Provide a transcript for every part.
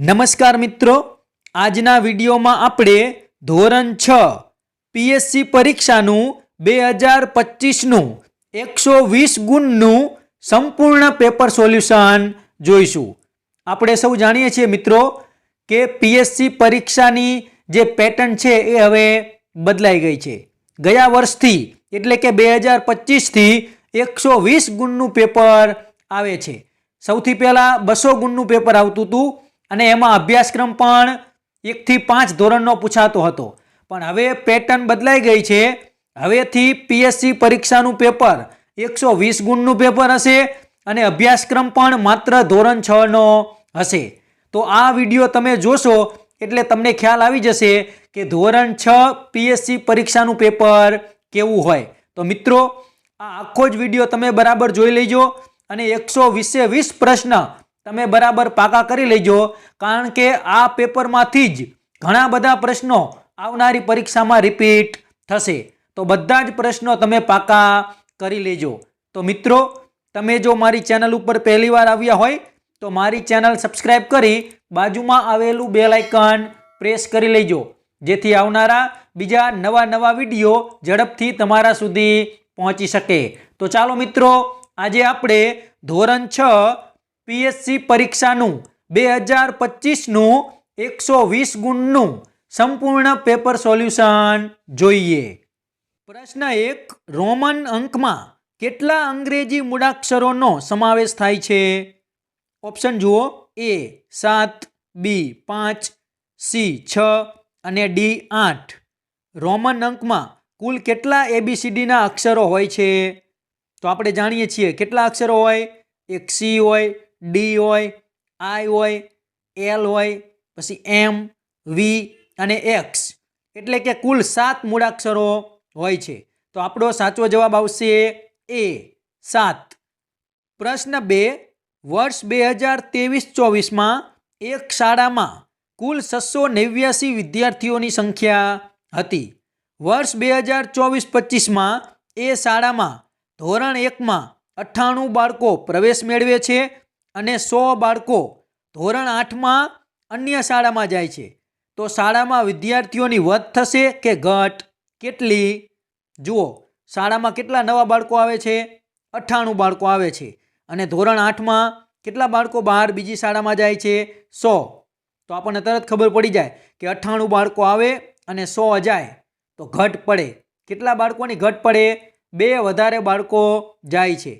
નમસ્કાર મિત્રો, આજના વિડીયોમાં આપણે ધોરણ 6 પીએસસી પરીક્ષાનું 2025નું 120 ગુણનું સંપૂર્ણ પેપર સોલ્યુશન જોઈશું। આપણે સૌ જાણીએ છીએ મિત્રો કે પીએસસી પરીક્ષાની જે પેટર્ન છે એ હવે બદલાઈ ગઈ છે। ગયા વર્ષથી એટલે કે 2025થી 120 ગુણનું પેપર આવે છે। સૌથી પહેલા 200 ગુણનું પેપર આવતું હતું અને એમાં અભ્યાસક્રમ પણ 1 થી 5 ધોરણનો પૂછાતો હતો, પણ હવે પેટર્ન બદલાઈ ગઈ છે। હવેથી પીએસસી પરીક્ષાનું પેપર 120 ગુણનું પેપર હશે અને અભ્યાસક્રમ પણ માત્ર ધોરણ 6નો હશે। તો આ વિડીયો તમે જોશો એટલે તમને ખ્યાલ આવી જશે કે ધોરણ 6 પીએસસી પરીક્ષાનું પેપર કેવું હોય। તો મિત્રો, આ આખો જ વિડીયો તમે બરાબર જોઈ લેજો અને 120 પ્રશ્ન તમે બરાબર પાકા કરી લેજો, કારણ કે આ પેપરમાંથી જ ઘણા બધા પ્રશ્નો આવનારી પરીક્ષામાં રિપીટ થશે। તો બધા જ પ્રશ્નો તમે પાકા કરી લેજો। તો મિત્રો, તમે જો મારી ચેનલ ઉપર પહેલીવાર આવ્યા હોય તો મારી ચેનલ સબસ્ક્રાઇબ કરી બાજુમાં આવેલું બેલ આઇકન પ્રેસ કરી લેજો, જેથી આવનારા બીજા નવા વિડીયો ઝડપથી તમારા સુધી પહોંચી શકે। તો ચાલો મિત્રો, આજે આપણે ધોરણ 6 પીએસસી પરીક્ષાનું 2025નું 120 ગુણનું સંપૂર્ણ પેપર સોલ્યુશન જોઈએ। પ્રશ્ન 1, રોમન અંકમાં કેટલા અંગ્રેજી મૂળાક્ષરોનો સમાવેશ થાય છે? ઓપ્શન જુઓ, A 7, B 5, C 6 અને D 8। રોમન અંકમાં કુલ કેટલા ABCDના અક્ષરો હોય છે? તો આપણે જાણીએ છીએ કેટલા અક્ષરો હોય। એક C હોય, D હોય, I હોય, L હોય, પછી M, V અને X, એટલે કે કુલ 7 મૂળાક્ષરો હોય છે। તો આપણો સાચો જવાબ આવશે A 7। પ્રશ્ન 2, વર્ષ 2023-24માં એક શાળામાં કુલ 689 વિદ્યાર્થીઓની સંખ્યા હતી। વર્ષ 2024-25માં એ શાળામાં ધોરણ 1માં 98 બાળકો પ્રવેશ મેળવે છે અને 100 બાળકો ધોરણ 8માં અન્ય શાળામાં જાય છે। તો શાળામાં વિદ્યાર્થીઓની વધ થશે કે ઘટ? કેટલી? જુઓ, શાળામાં કેટલા નવા બાળકો આવે છે? 98 બાળકો આવે છે અને ધોરણ 8માં કેટલા બાળકો બહાર બીજી શાળામાં જાય છે? 100। તો આપણને તરત ખબર પડી જાય કે 98 બાળકો આવે અને 100 જાય તો ઘટ પડે। કેટલા બાળકોની ઘટ પડે? 2 વધારે બાળકો જાય છે।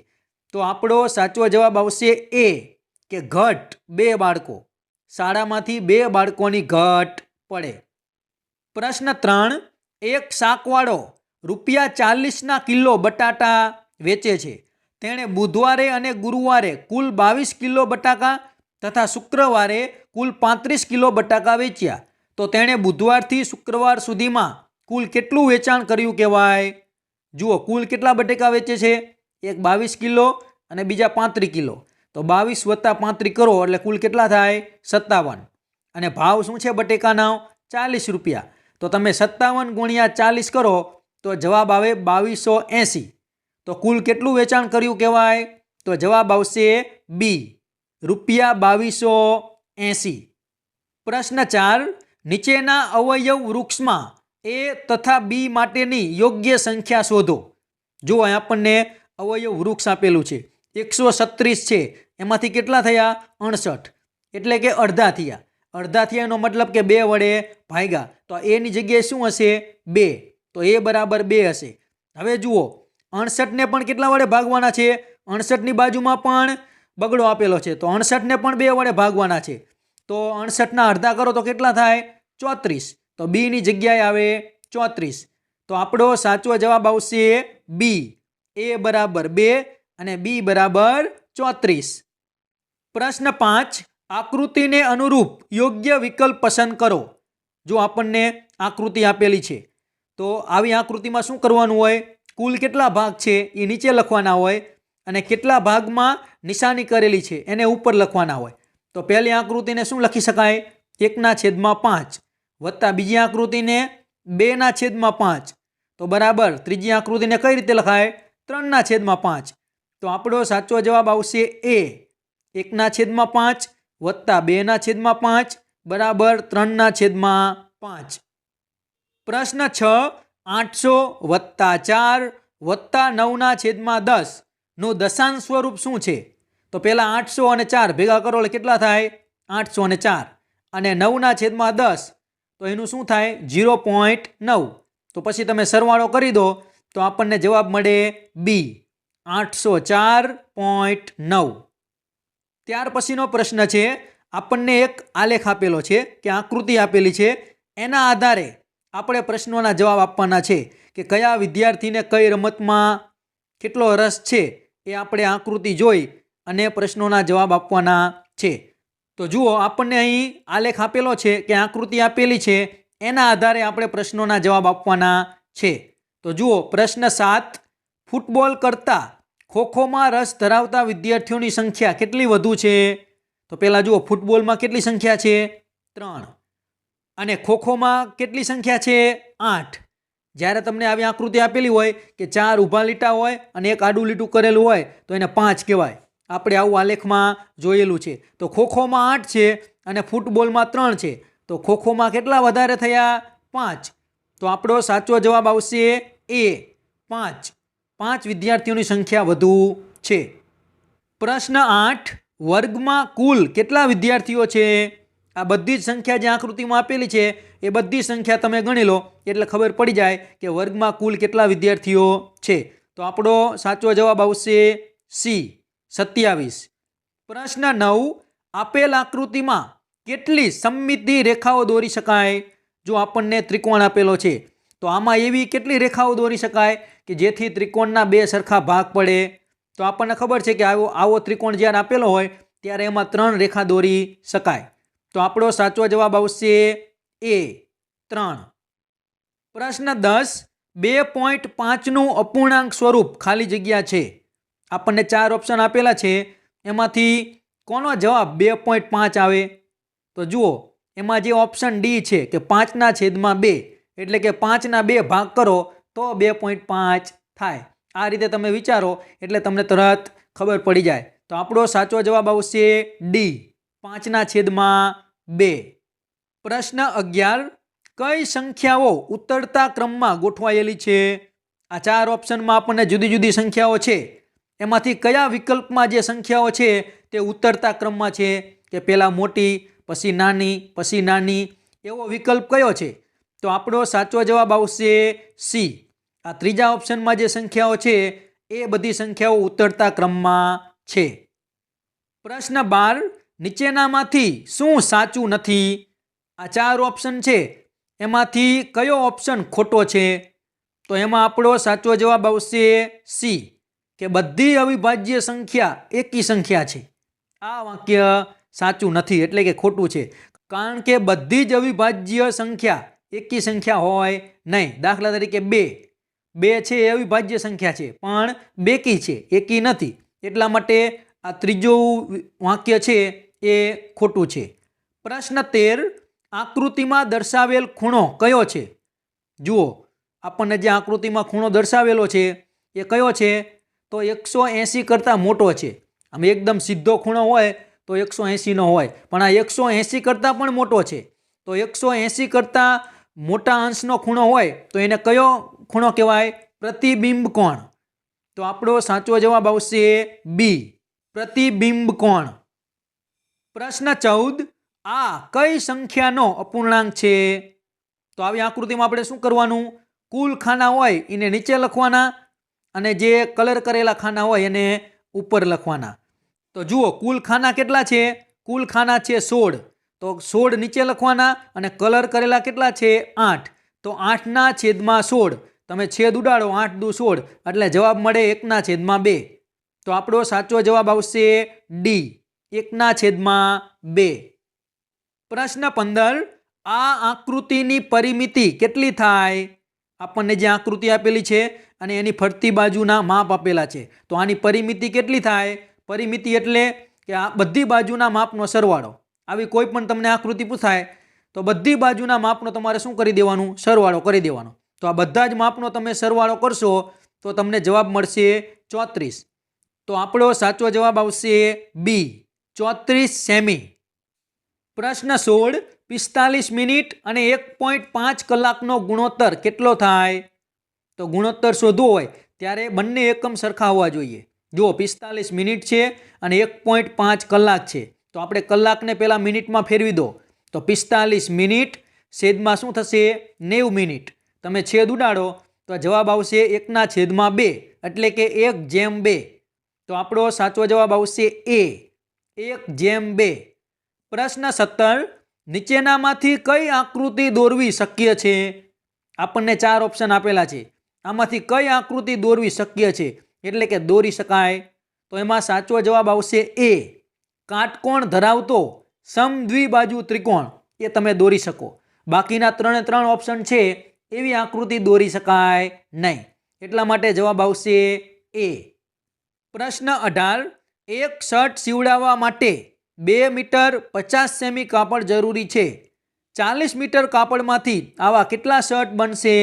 તો આપણો સાચો જવાબ આવશે A, કે ઘટ 2 બાળકો, શાળામાંથી 2 બાળકોની ઘટ પડે। પ્રશ્ન 3, એક શાકવાળો ₹40ના કિલો બટાટા વેચે છે। તેણે બુધવારે અને ગુરુવારે કુલ 22 કિલો બટાકા તથા શુક્રવારે કુલ 35 કિલો બટાકા વેચ્યા। તો તેણે બુધવારથી શુક્રવાર સુધીમાં કુલ કેટલું વેચાણ કર્યું કહેવાય? જુઓ, કુલ કેટલા બટાકા વેચે છે? એક 22 કિલો અને બીજા 35 કિલો, તો 22 વત્તા 35 કરો એટલે કુલ કેટલા થાય? 57। અને ભાવ શું છે બટેકાનો? 40 રૂપિયા। તો તમે 57 ગુણ્યા 40 કરો તો જવાબ આવે 2280। તો કુલ કેટલું વેચાણ કર્યું કહેવાય? તો જવાબ આવશે B, ₹2280। પ્રશ્ન 4, નીચેના અવયવ વૃક્ષમાં A તથા B માટેની યોગ્ય સંખ્યા શોધો। જો આપણને અવયવ વૃક્ષ આપેલું છે, 136 છે, એમાંથી કેટલા થયા? 68, એટલે કે અડધા થયા। અડધા થયા એનો મતલબ કે 2 વડે ભાગ્યા, તો એની જગ્યાએ શું હશે? 2, તો A બરાબર 2 હશે। હવે જુઓ, 68ને પણ કેટલા વડે ભાગવાના છે? 68ની બાજુમાં પણ બગડો આપેલો છે, તો 68ને પણ 2 વડે ભાગવાના છે। તો 68ના અડધા કરો તો કેટલા થાય? 34, તો B ની જગ્યાએ આવે 34। તો આપણો સાચો જવાબ આવશે B, A બરાબર 2 અને B બરાબર 34। પ્રશ્ન 5, આકૃતિને અનુરૂપ યોગ્ય વિકલ્પ પસંદ કરો। જો આપણને આકૃતિ આપેલી છે તો આવી આકૃતિમાં શું કરવાનું હોય? કુલ કેટલા ભાગ છે એ નીચે લખવાના હોય અને કેટલા ભાગમાં નિશાની કરેલી છે એને ઉપર લખવાના હોય। તો પહેલી આકૃતિને શું લખી શકાય? 1/5 વત્તા બીજી આકૃતિને 2/5, તો બરાબર ત્રીજી આકૃતિને કઈ રીતે લખાય? 3/5। તો આપણો સાચો જવાબ આવશે A, 1/5 વત્તા 2/5 બરાબર 3/5. પ્રશ્ન 6, 800 વત્તા 4 વત્તા 9/10 નું દશાંશ સ્વરૂપ શું છે? તો પહેલા 800 અને 4 ભેગા કરો એટલે કેટલા થાય? 800 અને 4. અને 9/10 તો એનું શું થાય? 0.9. તો પછી તમે સરવાળો કરી દો તો આપણને જવાબ મળે બી, 804.9. ત્યાર પછીનો પ્રશ્ન છે, આપણને એક આલેખ આપેલો છે કે આકૃતિ આપેલી છે, એના આધારે આપણે પ્રશ્નોના જવાબ આપવાના છે કે કયા વિદ્યાર્થીને કઈ રમતમાં કેટલો રસ છે એ આપણે આકૃતિ જોઈ અને પ્રશ્નોના જવાબ આપવાના છે. તો જુઓ, આપણને અહીં આલેખ આપેલો છે કે આકૃતિ આપેલી છે, એના આધારે આપણે પ્રશ્નોના જવાબ આપવાના છે. તો જુઓ, પ્રશ્ન 7, ફૂટબોલ કરતાં ખોખોમાં રસ ધરાવતા વિદ્યાર્થીઓની સંખ્યા કેટલી વધુ છે? તો પહેલાં જુઓ, ફૂટબોલમાં કેટલી સંખ્યા છે? 3. અને ખોખોમાં કેટલી સંખ્યા છે? 8. જ્યારે તમને આવી આકૃતિ આપેલી હોય કે 4 ઊભા લીટા હોય અને એક આડું લીટું કરેલું હોય તો એને 5 કહેવાય. આપણે આવું આલેખમાં જોયેલું છે. તો ખોખોમાં 8 છે અને ફૂટબોલમાં 3 છે. તો ખોખોમાં કેટલા વધારે થયા? 5. તો આપણો સાચો જવાબ આવશે એ, 5. 5 વિદ્યાર્થીઓની સંખ્યા વધુ છે. પ્રશ્ન 8, વર્ગમાં કુલ કેટલા વિદ્યાર્થીઓ છે? આ બધી જ સંખ્યા જે આકૃતિમાં આપેલી છે એ બધી સંખ્યા તમે ગણી લો એટલે ખબર પડી જાય કે વર્ગમાં કુલ કેટલા વિદ્યાર્થીઓ છે. તો આપણો સાચો જવાબ આવશે સી, 27. પ્રશ્ન 9, આપેલ આકૃતિમાં કેટલી સમમિતિ રેખાઓ દોરી શકાય? જો આપણને ત્રિકોણ આપેલો છે તો આમાં એવી કેટલી રેખાઓ દોરી શકાય કે જેથી ત્રિકોણના 2 સરખા ભાગ પડે? તો આપણને ખબર છે કે આવો ત્રિકોણ જ્યારે આપેલો હોય ત્યારે એમાં 3 રેખા દોરી શકાય. તો આપણો સાચો જવાબ આવશે એ, 3. પ્રશ્ન 10, 2.5નું અપૂર્ણાંક સ્વરૂપ ખાલી જગ્યા છે. આપણને 4 ઓપ્શન આપેલા છે, એમાંથી કોનો જવાબ 2.5 આવે? તો જુઓ, એમાં જે ઓપ્શન ડી છે કે 5/2 એટલે કે 5ના 2 ભાગ કરો તો 2.5 થાય. આ રીતે તમે વિચારો એટલે તમને તરત ખબર પડી જાય. તો આપણો સાચો જવાબ આવશે ડી, 5/2. પ્રશ્ન 11, કઈ સંખ્યાઓ ઉતરતા ક્રમમાં ગોઠવાયેલી છે? આ 4 ઓપ્શનમાં આપણને જુદી જુદી સંખ્યાઓ છે, એમાંથી કયા વિકલ્પમાં જે સંખ્યાઓ છે તે ઉતરતા ક્રમમાં છે કે પહેલાં મોટી પછી નાની એવો વિકલ્પ કયો છે? તો આપણો સાચો જવાબ આવશે સી. આ ત્રીજા ઓપ્શનમાં જે સંખ્યાઓ છે એ બધી સંખ્યાઓ ઉતરતા ક્રમમાં છે. પ્રશ્ન 12, નીચેનામાંથી શું સાચું નથી? આ 4 ઓપ્શન છે, એમાંથી કયો ઓપ્શન ખોટો છે? તો એમાં આપણો સાચો જવાબ આવશે સી, કે બધી અવિભાજ્ય સંખ્યા એકી સંખ્યા છે. આ વાક્ય સાચું નથી એટલે કે ખોટું છે, કારણ કે બધી જ અવિભાજ્ય સંખ્યા એકી સંખ્યા હોય નહીં. દાખલા તરીકે 2 છે એ અવિભાજ્ય સંખ્યા છે પણ બેકી છે, એકી નથી. એટલા માટે આ ત્રીજું વાક્ય છે એ ખોટું છે. પ્રશ્ન 13, આકૃતિમાં દર્શાવેલ ખૂણો કયો છે? જુઓ, આપણને જે આકૃતિમાં ખૂણો દર્શાવેલો છે એ કયો છે? તો 180 કરતાં મોટો છે. આમ એકદમ સીધો ખૂણો હોય તો 180નો હોય, પણ આ 180 કરતાં પણ મોટો છે. તો 180 કરતાં મોટા અંશનો ખૂણો હોય તો એને કયો ખૂણો કહેવાય? પ્રતિબિંબ કોણ. તો આપણો સાચો જવાબ આવશે બી, પ્રતિબિંબ કોણ. પ્રશ્ન 14, આ કઈ સંખ્યાનો અપૂર્ણાંક છે? તો આવી આકૃતિમાં આપણે શું કરવાનું? કુલ ખાના હોય એને નીચે લખવાના અને જે કલર કરેલા ખાના હોય એને ઉપર લખવાના. તો જુઓ, કુલ ખાના કેટલા છે? કુલ ખાના છે 16. તો 16 નીચે લખવાના અને કલર કરેલા કેટલા છે? 8. તો 8/16. તમે છેદ ઉડાડો, 8 દુ 16 એટલે જવાબ મળે 1/2. તો આપણો સાચો જવાબ આવશે ડી, 1/2. પ્રશ્ન 15, આ આકૃતિની પરિમિતિ કેટલી થાય? આપણને જે આકૃતિ આપેલી છે અને એની ફરતી બાજુના માપ આપેલા છે, તો આની પરિમિતિ કેટલી થાય? પરિમિતિ એટલે કે આ બધી બાજુના માપનો સરવાળો. આવી કોઈ પણ તમને આકૃતિ પૂછાય તો બધી બાજુના માપનો તમારે શું કરી દેવાનું? સરવાળો કરી દેવાનો. તો આ બધા જ માપનો તમે સરવાળો કરશો તો તમને જવાબ મળશે 34. તો આપણો સાચો જવાબ આવશે બી, 34 સેમી. પ્રશ્ન 16 45 મિનિટ અને 1.5 કલાકનો ગુણોત્તર કેટલો થાય? તો ગુણોત્તર શોધવો હોય ત્યારે બંને એકમ સરખા હોવા જોઈએ. જુઓ 45 મિનિટ છે અને 1.5 કલાક છે, તો આપણે કલાકને પહેલાં મિનિટમાં ફેરવી દો, તો 45 મિનિટ છેદમાં શું થશે? 90 મિનિટ. તમે છેદ ઉડાડો તો જવાબ આવશે 1/2, એટલે કે 1/2. તો આપણો સાચો જવાબ આવશે એ, 1/2. પ્રશ્ન 17 નીચેનામાંથી કઈ આકૃતિ દોરવી શક્ય છે? આપણને 4 ઓપ્શન આપેલા છે. આમાંથી કઈ આકૃતિ દોરવી શક્ય છે, એટલે કે દોરી શકાય? તો એમાં સાચો જવાબ આવશે એ, કાટકોણ ધરાવતો સમદ્વિબાજુ ત્રિકોણ એ તમે દોરી શકો. બાકીના 3 ઓપ્શન છે એવી આકૃતિ દોરી શકાય નહીં, એટલા માટે જવાબ આવશે એ. પ્રશ્ન 18 એક શર્ટ સીવડાવવા માટે 2 મીટર 50 સેમી કાપડ જરૂરી છે. 40 મીટર કાપડમાંથી આવા કેટલા શર્ટ બનશે?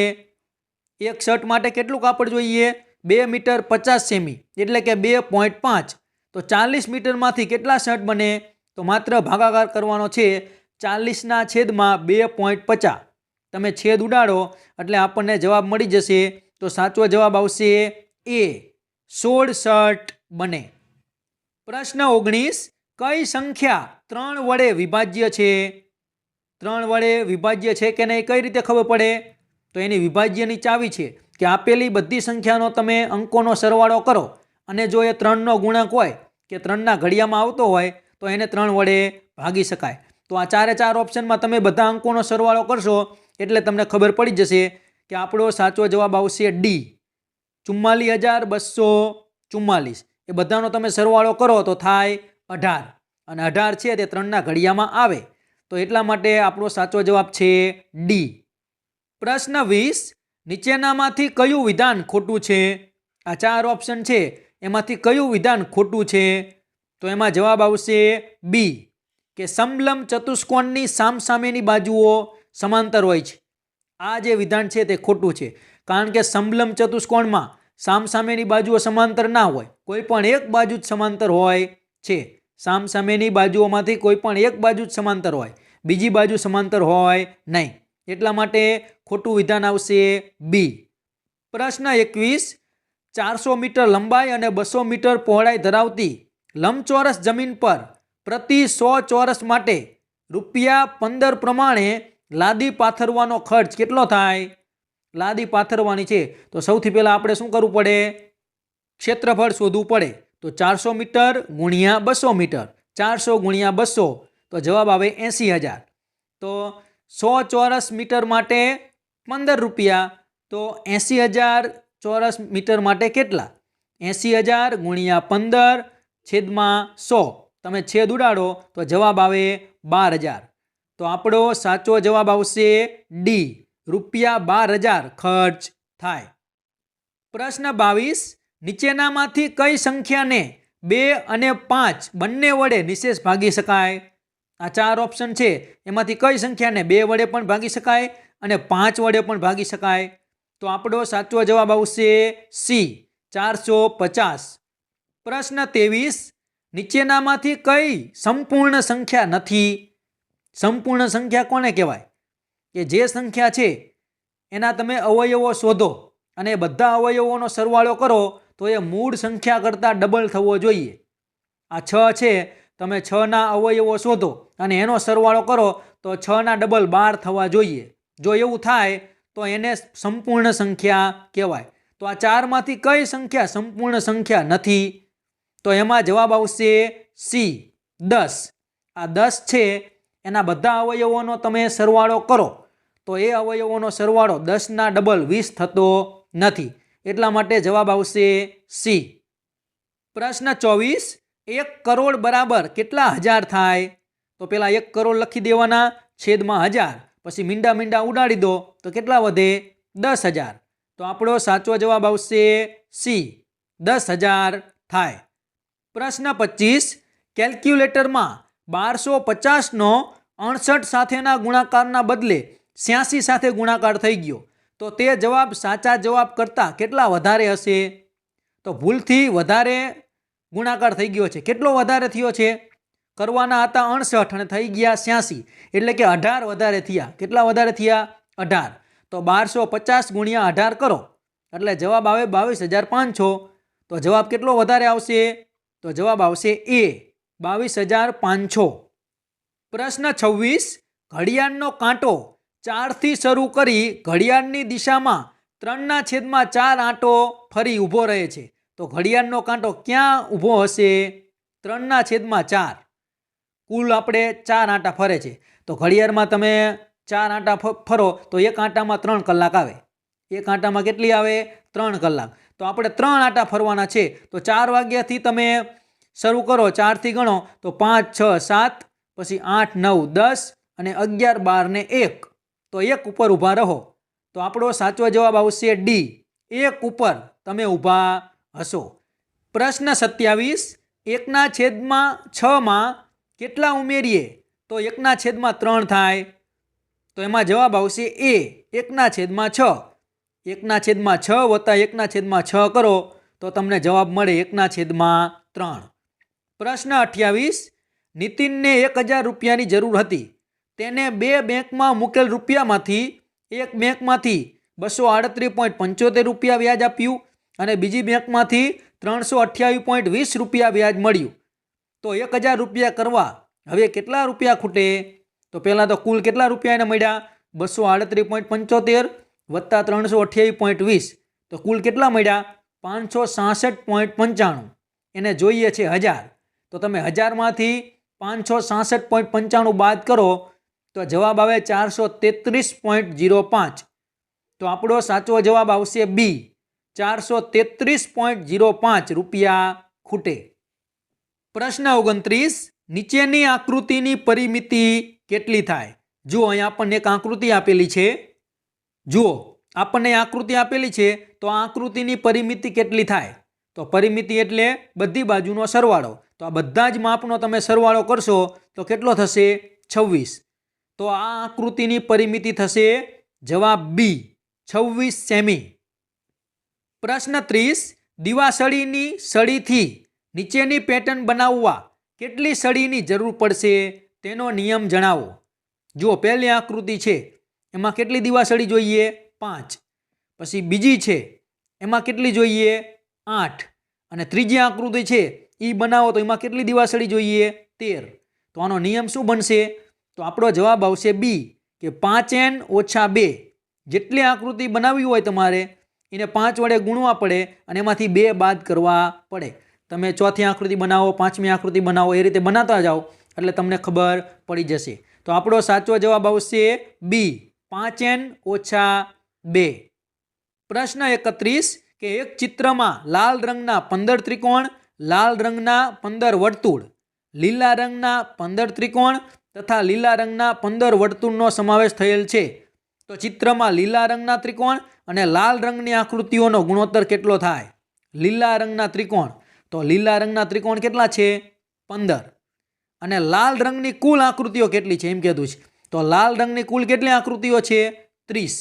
એક શર્ટ માટે કેટલું કાપડ જોઈએ? 2 મીટર 50 સેમી, એટલે કે 2.5. તો 40 મીટરમાંથી કેટલા શર્ટ બને? તો માત્ર ભાગાકાર કરવાનો છે, 40/2.50. તમે છેદ ઉડાડો એટલે આપણને જવાબ મળી જશે. તો સાચો જવાબ આવશે એ, 16 શર્ટ બને. પ્રશ્ન 19 કઈ સંખ્યા 3 વડે વિભાજ્ય છે? 3 વડે વિભાજ્ય છે કે નહીં કઈ રીતે ખબર પડે? તો એની વિભાજ્યની ચાવી છે કે આપેલી બધી સંખ્યાનો તમે અંકોનો સરવાળો કરો અને જો એ 3નો ગુણાંક હોય કે 3ના ઘડિયામાં આવતો હોય તો એને 3 વડે ભાગી શકાય. તો આ 4 ઓપ્શનમાં તમે બધા અંકોનો સરવાળો કરશો એટલે તમને ખબર પડી જશે કે આપણો સાચો જવાબ આવશે ડી, 44,244. એ બધાનો તમે સરવાળો કરો તો થાય 18, અને 18 છે તે 3ના ઘડિયામાં આવે, તો એટલા માટે આપણો સાચો જવાબ છે ડી. પ્રશ્ન 20 નીચેનામાંથી કયું વિધાન ખોટું છે? આ 4 ઓપ્શન છે એમાંથી કયું વિધાન ખોટું છે? તો એમાં જવાબ આવશે બી, કે સમલંબ ચતુષ્કોણની સામસામેની બાજુઓ સમાંતર હોય છે. આ જે વિધાન છે તે ખોટું છે, કારણ કે સમલંબ ચતુષ્કોણમાં સામસામેની બાજુઓ સમાંતર ના હોય, કોઈ પણ એક બાજુ જ સમાંતર હોય છે. સામસામેની બાજુઓમાંથી કોઈ પણ એક બાજુ જ સમાંતર હોય, બીજી બાજુ સમાંતર હોય નહીં, એટલા માટે ખોટું વિધાન આવશે બી. પ્રશ્ન 21 400 મીટર લંબાઈ અને 200 મીટર પહોળાઈ ધરાવતી લંબચોરસ જમીન પર પ્રતિ 100 ચોરસ માટે ₹15 પ્રમાણે લાદી પાથરવાનો ખર્ચ કેટલો થાય? લાદી પાથરવાની છે તો સૌથી પહેલાં આપણે શું કરવું પડે? ક્ષેત્રફળ શોધવું પડે. તો 400 મીટર ગુણ્યા 200 મીટર, 400 ગુણ્યા 200 તો જવાબ આવે 80,000. તો 100 ચોરસ મીટર માટે ₹15, તો 80,000 ચોરસ મીટર માટે કેટલા? 80,000 ગુણ્યા 15 છેદમાં 100, તમે છેદ ઉડાડો તો જવાબ આવે 12,000. તો આપણો સાચો જવાબ આવશે ડી, ₹12,000 ખર્ચ થાય. પ્રશ્ન 22 નીચેનામાંથી કઈ સંખ્યાને 2 અને 5 બંને વડે નિશેષ ભાગી શકાય? આ 4 ઓપ્શન છે એમાંથી કઈ સંખ્યાને 2 વડે પણ ભાગી શકાય અને 5 વડે પણ ભાગી શકાય? તો આપણો સાચો જવાબ આવશે સી, 450. પ્રશ્ન 23 નીચેનામાંથી કઈ સંપૂર્ણ સંખ્યા નથી? સંપૂર્ણ સંખ્યા કોને કહેવાય? કે જે સંખ્યા છે એના તમે અવયવો શોધો અને બધા અવયવોનો સરવાળો કરો તો એ મૂળ સંખ્યા કરતાં ડબલ થવો જોઈએ. આ 6 છે, તમે 6ના અવયવો શોધો અને એનો સરવાળો કરો તો 6ના ડબલ 12 થવા જોઈએ. જો એવું થાય તો એને સંપૂર્ણ સંખ્યા કહેવાય. તો આ 4માંથી કઈ સંખ્યા સંપૂર્ણ સંખ્યા નથી? તો એમાં જવાબ આવશે સી, 10. આ 10 છે એના બધા અવયવોનો તમે સરવાળો કરો તો એ અવયવોનો સરવાળો 10ના ડબલ 20 થતો નથી, એટલા માટે જવાબ આવશે સી. પ્રશ્ન 24 1 કરોડ બરાબર કેટલા હજાર થાય? તો પહેલાં 1 કરોડ લખી દેવાના છેદમાં 1000, પછી મીંડા ઉડાડી દો તો કેટલા વધે? 10,000. તો આપણો સાચો જવાબ આવશે સી, 10,000 થાય. પ્રશ્ન 25 કેલ્ક્યુલેટરમાં 1250નો 68 સાથેના ગુણાકારના બદલે 86 સાથે ગુણાકાર થઈ ગયો, તો તે જવાબ સાચા જવાબ કરતાં કેટલા વધારે હશે? તો ભૂલથી વધારે ગુણાકાર થઈ ગયો છે. કેટલો વધારે થયો છે? કરવાના હતા 68 અને થઈ ગયા 86, એટલે કે 18 વધારે થયા. કેટલા વધારે થયા? 18. તો 1250 ગુણ્યા 18 કરો એટલે જવાબ આવે 22,500. તો જવાબ કેટલો વધારે આવશે? તો જવાબ આવશે એ, 22,500. પ્રશ્ન 26. ઘડિયાળનો કાંટો 4 થી શરૂ કરી ઘડિયાળની દિશામાં 3/4 આંટો ફરી ઊભો રહે છે. તો ઘડિયાળનો કાંટો ક્યાં ઊભો હશે? 3/4. કુલ આપણે 4 આંટા ફરે છે. તો ઘડિયાળમાં તમે 4 આંટા ફરો તો એક આંટામાં 3 કલાક આવે. એક આંટામાં કેટલી આવે? 3 કલાક. તો આપણે 3 આંટા ફરવાના છે. તો 4 વાગ્યાથી તમે શરૂ કરો, 4થી ગણો તો 5, 6, 7, પછી 8, 9, 10 અને 11, 12 ને 1. તો 1 ઉપર ઊભા રહો. તો આપણો સાચો જવાબ આવશે ડી, 1 ઉપર તમે ઊભા હશો. પ્રશ્ન 27. 1/6 માં કેટલા ઉમેરીએ તો 1/3 થાય? તો એમાં જવાબ આવશે એ, 1/6. 1/6 વત્તા 1/6 કરો તો તમને જવાબ મળે 1/3. પ્રશ્ન 28. નીતિનને 1000 રૂપિયાની જરૂર હતી. તેને 2 બેંકમાં મૂકેલ રૂપિયામાંથી એક બેંકમાંથી 238.75 રૂપિયા વ્યાજ આપ્યું અને બીજી બેંકમાંથી 328.20 રૂપિયા વ્યાજ મળ્યું. તો 1000 રૂપિયા કરવા હવે કેટલા રૂપિયા ખૂટે? તો પહેલાં તો કુલ કેટલા રૂપિયા એને મળ્યા? 238.75 વત્તા 328.20. તો કુલ કેટલા મળ્યા? 566.95. એને જોઈએ છે 1000. તો તમે 1000માંથી 566.95 બાદ કરો તો જવાબ આવે 433.05. તો આપણો સાચો જવાબ આવશે બી, 433.05 રૂપિયા ખૂટે. પ્રશ્ન 29. નીચેની આકૃતિની પરિમિતિ કેટલી થાય? જુઓ, અહીં આપણને એક આકૃતિ આપેલી છે. જુઓ, આપણને આકૃતિ આપેલી છે તો આ આકૃતિની પરિમિતિ કેટલી થાય? તો પરિમિતિ એટલે બધી બાજુનો સરવાળો. તો આ બધા જ માપનો તમે સરવાળો કરશો તો કેટલો થશે? 26. તો આ આકૃતિની પરિમિતિ થશે જવાબ બી, 26 સેમી. પ્રશ્ન 30. દીવાસળીની સળીથી નીચેની પેટર્ન બનાવવા કેટલી સળીની જરૂર પડશે તેનો નિયમ જણાવો. જુઓ, પહેલી આકૃતિ છે એમાં કેટલી દીવાસળી જોઈએ? 5. પછી બીજી છે એમાં કેટલી જોઈએ? 8. અને ત્રીજી આકૃતિ છે એ બનાવો તો એમાં કેટલી દીવાસળી જોઈએ? 13. તો આનો નિયમ શું બનશે? તો આપણો જવાબ આવશે બી, કે 5n - 2. જેટલી આકૃતિ બનાવવી હોય તમારે એને 5 વડે ગુણવા પડે અને એમાંથી 2 બાદ કરવા પડે. તમે ચોથી આકૃતિ બનાવો, પાંચમી આકૃતિ બનાવો, એ રીતે બનાવતા જાઓ એટલે તમને ખબર પડી જશે. તો આપણો સાચો જવાબ આવશે બી, 5n - 2. પ્રશ્ન 31. કે એક ચિત્રમાં લાલ રંગના 15 ત્રિકોણ, લાલ રંગના 15 વર્તુળ, લીલા રંગના 15 ત્રિકોણ તથા લીલા રંગના 15 વર્તુળનો સમાવેશ થયેલ છે. તો ચિત્રમાં લીલા રંગના ત્રિકોણ અને લાલ રંગની આકૃતિઓનો ગુણોત્તર કેટલો થાય? લીલા રંગના ત્રિકોણ, તો લીલા રંગના ત્રિકોણ કેટલા છે? 15. અને લાલ રંગની કુલ આકૃતિઓ કેટલી છે એમ કીધું છે. તો લાલ રંગની કુલ કેટલી આકૃતિઓ છે? 30.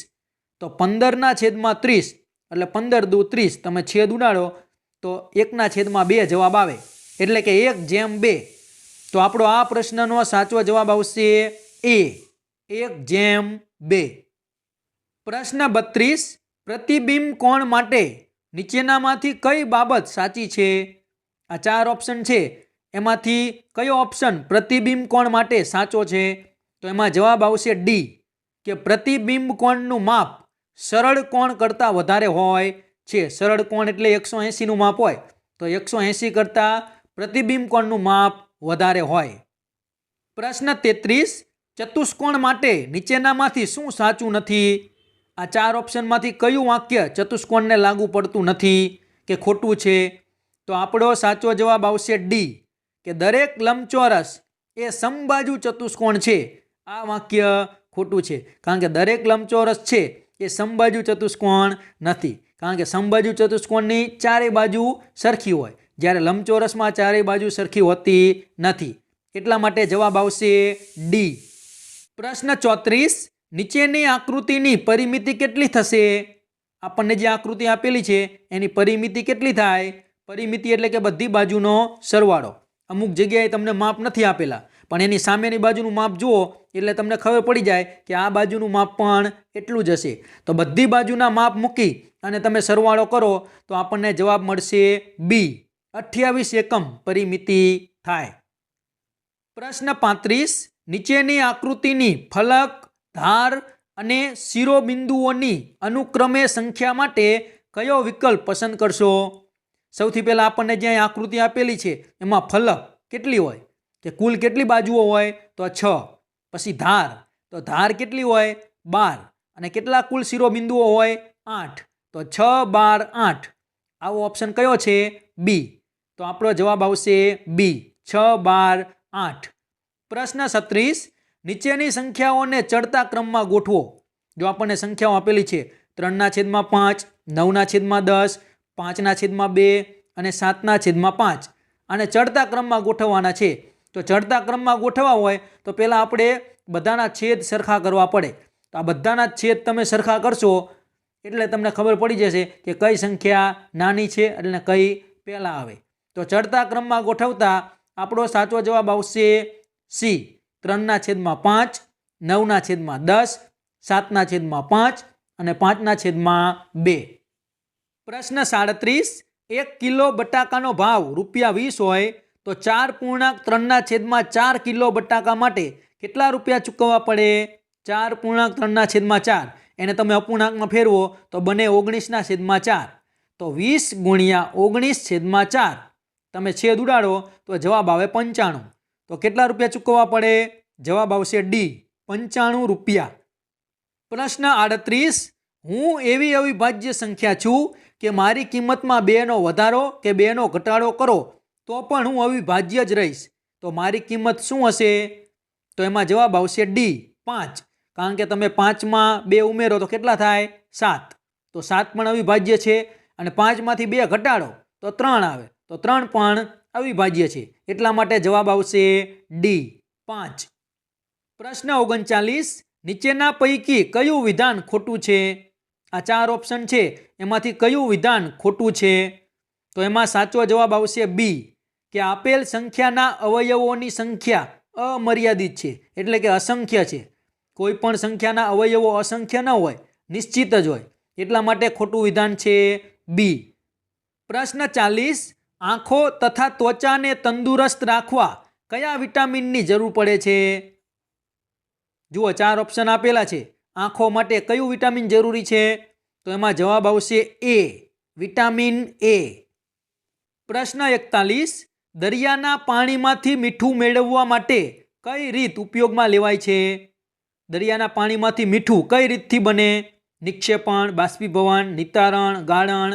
તો 15/30 એટલે 15 દુ 30. તમે છેદ ઉડાડો તો 1/2 જવાબ આવે, એટલે કે 1/2. તો આપણો આ પ્રશ્નનો સાચો જવાબ આવશે એ, 1/2. પ્રશ્ન 32. પ્રતિબિંબ કોણ માટે નીચેનામાંથી કઈ બાબત સાચી છે? આ 4 ઓપ્શન છે એમાંથી કયો ઓપ્શન પ્રતિબિંબ કોણ માટે સાચો છે? તો એમાં જવાબ આવશે ડી, કે પ્રતિબિંબ કોણનું માપ સરળ કોણ કરતાં વધારે હોય છે. સરળ કોણ એટલે 180નું માપ હોય, તો 180 કરતાં પ્રતિબિંબ કોણનું માપ વધારે હોય. પ્રશ્ન 33. ચતુષ્કોણ માટે નીચેનામાંથી શું સાચું નથી? આ 4 ઓપ્શનમાંથી કયું વાક્ય ચતુષ્કોણને લાગુ પડતું નથી કે ખોટું છે? તો આપણો સાચો જવાબ આવશે ડી, કે દરેક લંબચોરસ એ સમબાજુ ચતુષ્કોણ છે. આ વાક્ય ખોટું છે, કારણ કે દરેક લંબચોરસ છે એ સમબાજુ ચતુષ્કોણ નથી, કારણ કે સમબાજુ ચતુષ્કોણની ચારેય બાજુ સરખી હોય, જ્યારે લંબચોરસમાં ચારેય બાજુ સરખી હોતી નથી. એટલા માટે જવાબ આવશે ડી. પ્રશ્ન 34. નીચેની આકૃતિની પરિમિતિ કેટલી થશે? આપણને જે આકૃતિ આપેલી છે એની પરિમિતિ કેટલી થાય? પરિમિતિ એટલે કે બધી બાજુનો સરવાળો. અમુક જગ્યાએ તમને માપ નથી આપેલા, પણ એની સામેની બાજુનું માપ જુઓ એટલે તમને ખબર પડી જાય કે આ બાજુનું માપ પણ એટલું જ હશે. તો બધી બાજુના માપ મૂકી અને તમે સરવાળો કરો તો આપણને જવાબ મળશે બી, 28 એકમ પરિમિતિ થાય. પ્રશ્ન 35, નીચેની આકૃતિની ફલક, ધાર અને શિરોબિંદુઓની અનુક્રમે સંખ્યા માટે કયો વિકલ્પ પસંદ કરશો? સૌથી પહેલા આપણને જ્યાં આકૃતિ આપેલી છે એમાં ફલક કેટલી હોય કે કુલ કેટલી બાજુઓ હોય તો 6. પછી ધાર, તો ધાર કેટલી હોય 12, અને કેટલા કુલ શિરોબિંદુઓ હોય 8. તો 6, 12, 8. આવો ઓપ્શન કયો છે? બી. તો આપણો જવાબ આવશે બી, 6, 12, 8. પ્રશ્ન 36, નીચેની સંખ્યાઓને ચડતા ક્રમમાં ગોઠવો. જો આપણને સંખ્યાઓ આપેલી છે 3/5, 9/10, 5/2 અને 7/5, અને ચડતા ક્રમમાં ગોઠવવાના છે. તો ચડતા ક્રમમાં ગોઠવવા હોય તો પહેલાં આપણે બધાના છેદ સરખા કરવા પડે. તો આ બધાના છેદ તમે સરખા કરશો એટલે તમને ખબર પડી જશે કે કઈ સંખ્યા નાની છે એટલે કઈ પહેલાં આવે. તો ચડતા ક્રમમાં ગોઠવતા આપણો સાચો જવાબ આવશે સી, 3/5, 9/10, 7/5 અને 5/2. પ્રશ્ન 37, 1 કિલો બટાકાનો ભાવ ₹20 હોય તો 4.3/4 કિલો બટાકા માટે કેટલા રૂપિયા ચૂકવવા પડે? 4.3/4, એને તમે અપૂર્ણાંકમાં ફેરવો તો બને 19/4. તો 20 ગુણ્યા 19/4 તમે છેદ ઉડાડો તો જવાબ આવે 95. તો કેટલા રૂપિયા ચૂકવવા પડે? જવાબ આવશે ડી, 95 રૂપિયા. પ્રશ્ન 38, હું એવી અવિભાજ્ય સંખ્યા છું કે મારી કિંમતમાં 2નો વધારો કે 2નો ઘટાડો કરો તો પણ હું અવિભાજ્ય જ રહીશ. તો મારી કિંમત શું હશે? તો એમાં જવાબ આવશે ડી, 5. કારણ કે તમે 5માં 2 ઉમેરો તો કેટલા થાય? 7. તો 7 પણ અવિભાજ્ય છે, અને 5માંથી 2 ઘટાડો તો 3 આવે, તો 3 પણ અવિભાજ્ય છે. એટલા માટે જવાબ આવશે ડી, 5. પ્રશ્ન 39, નીચેના પૈકી કયું વિધાન ખોટું છે? આ 4 ઓપ્શન છે, એમાંથી કયું વિધાન ખોટું છે? તો એમાં સાચો જવાબ આવશે બી, કે આપેલ સંખ્યાના અવયવોની સંખ્યા અમર્યાદિત છે, એટલે કે અસંખ્ય છે. કોઈ પણ સંખ્યાના અવયવો અસંખ્ય ન હોય, નિશ્ચિત જ હોય. એટલા માટે ખોટું વિધાન છે બી. પ્રશ્ન 40, આંખો તથા ત્વચાને તંદુરસ્ત રાખવા કયા વિટામિનની જરૂર પડે છે? જુઓ 4 ઓપ્શન આપેલા છે. આંખો માટે કયું વિટામિન જરૂરી છે? તો એમાં જવાબ આવશે એ, વિટામિન એ. પ્રશ્ન 41, દરિયાના પાણીમાંથી મીઠું મેળવવા માટે કઈ રીત ઉપયોગમાં લેવાય છે? દરિયાના પાણીમાંથી મીઠું કઈ રીતથી બને? નિક્ષેપણ, બાષ્પીભવન, નિતારણ, ગાળણ.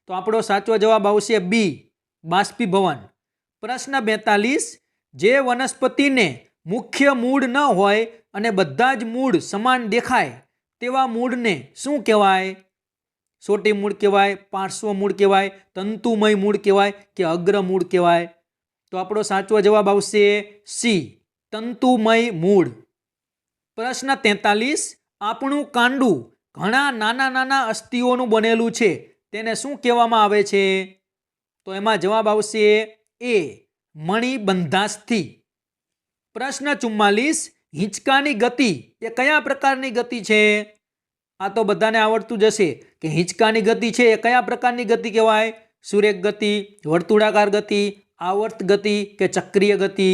તો આપણો સાચો જવાબ આવશે બી, બાષ્પીભવન. પ્રશ્ન 42, જે વનસ્પતિને મુખ્ય મૂળ ન હોય અને બધા જ મૂળ સમાન દેખાય તેવા મૂળને શું કહેવાય? સોટી મૂળ કહેવાય, પાર્શ્વ મૂળ કહેવાય, તંતુમય મૂળ કહેવાય કે અગ્ર મૂળ કહેવાય? તો આપણો સાચો જવાબ આવશે સી, તંતુમય મૂળ. પ્રશ્ન 43, આપણું કાંડું ઘણા નાના નાના અસ્થિઓનું બનેલું છે, તેને શું કહેવામાં આવે છે? તો એમાં જવાબ આવશે એ, મણિબંધાસ્થિ. પ્રશ્ન 44, હિંચકાની ગતિ એ કયા પ્રકારની ગતિ છે? આ તો બધાને આવડતું જ હશે કે હિંચકાની ગતિ છે એ કયા પ્રકારની ગતિ કહેવાય? સુરેખ ગતિ, વર્તુળાકાર ગતિ, આવર્ત ગતિ કે ચક્રીય ગતિ?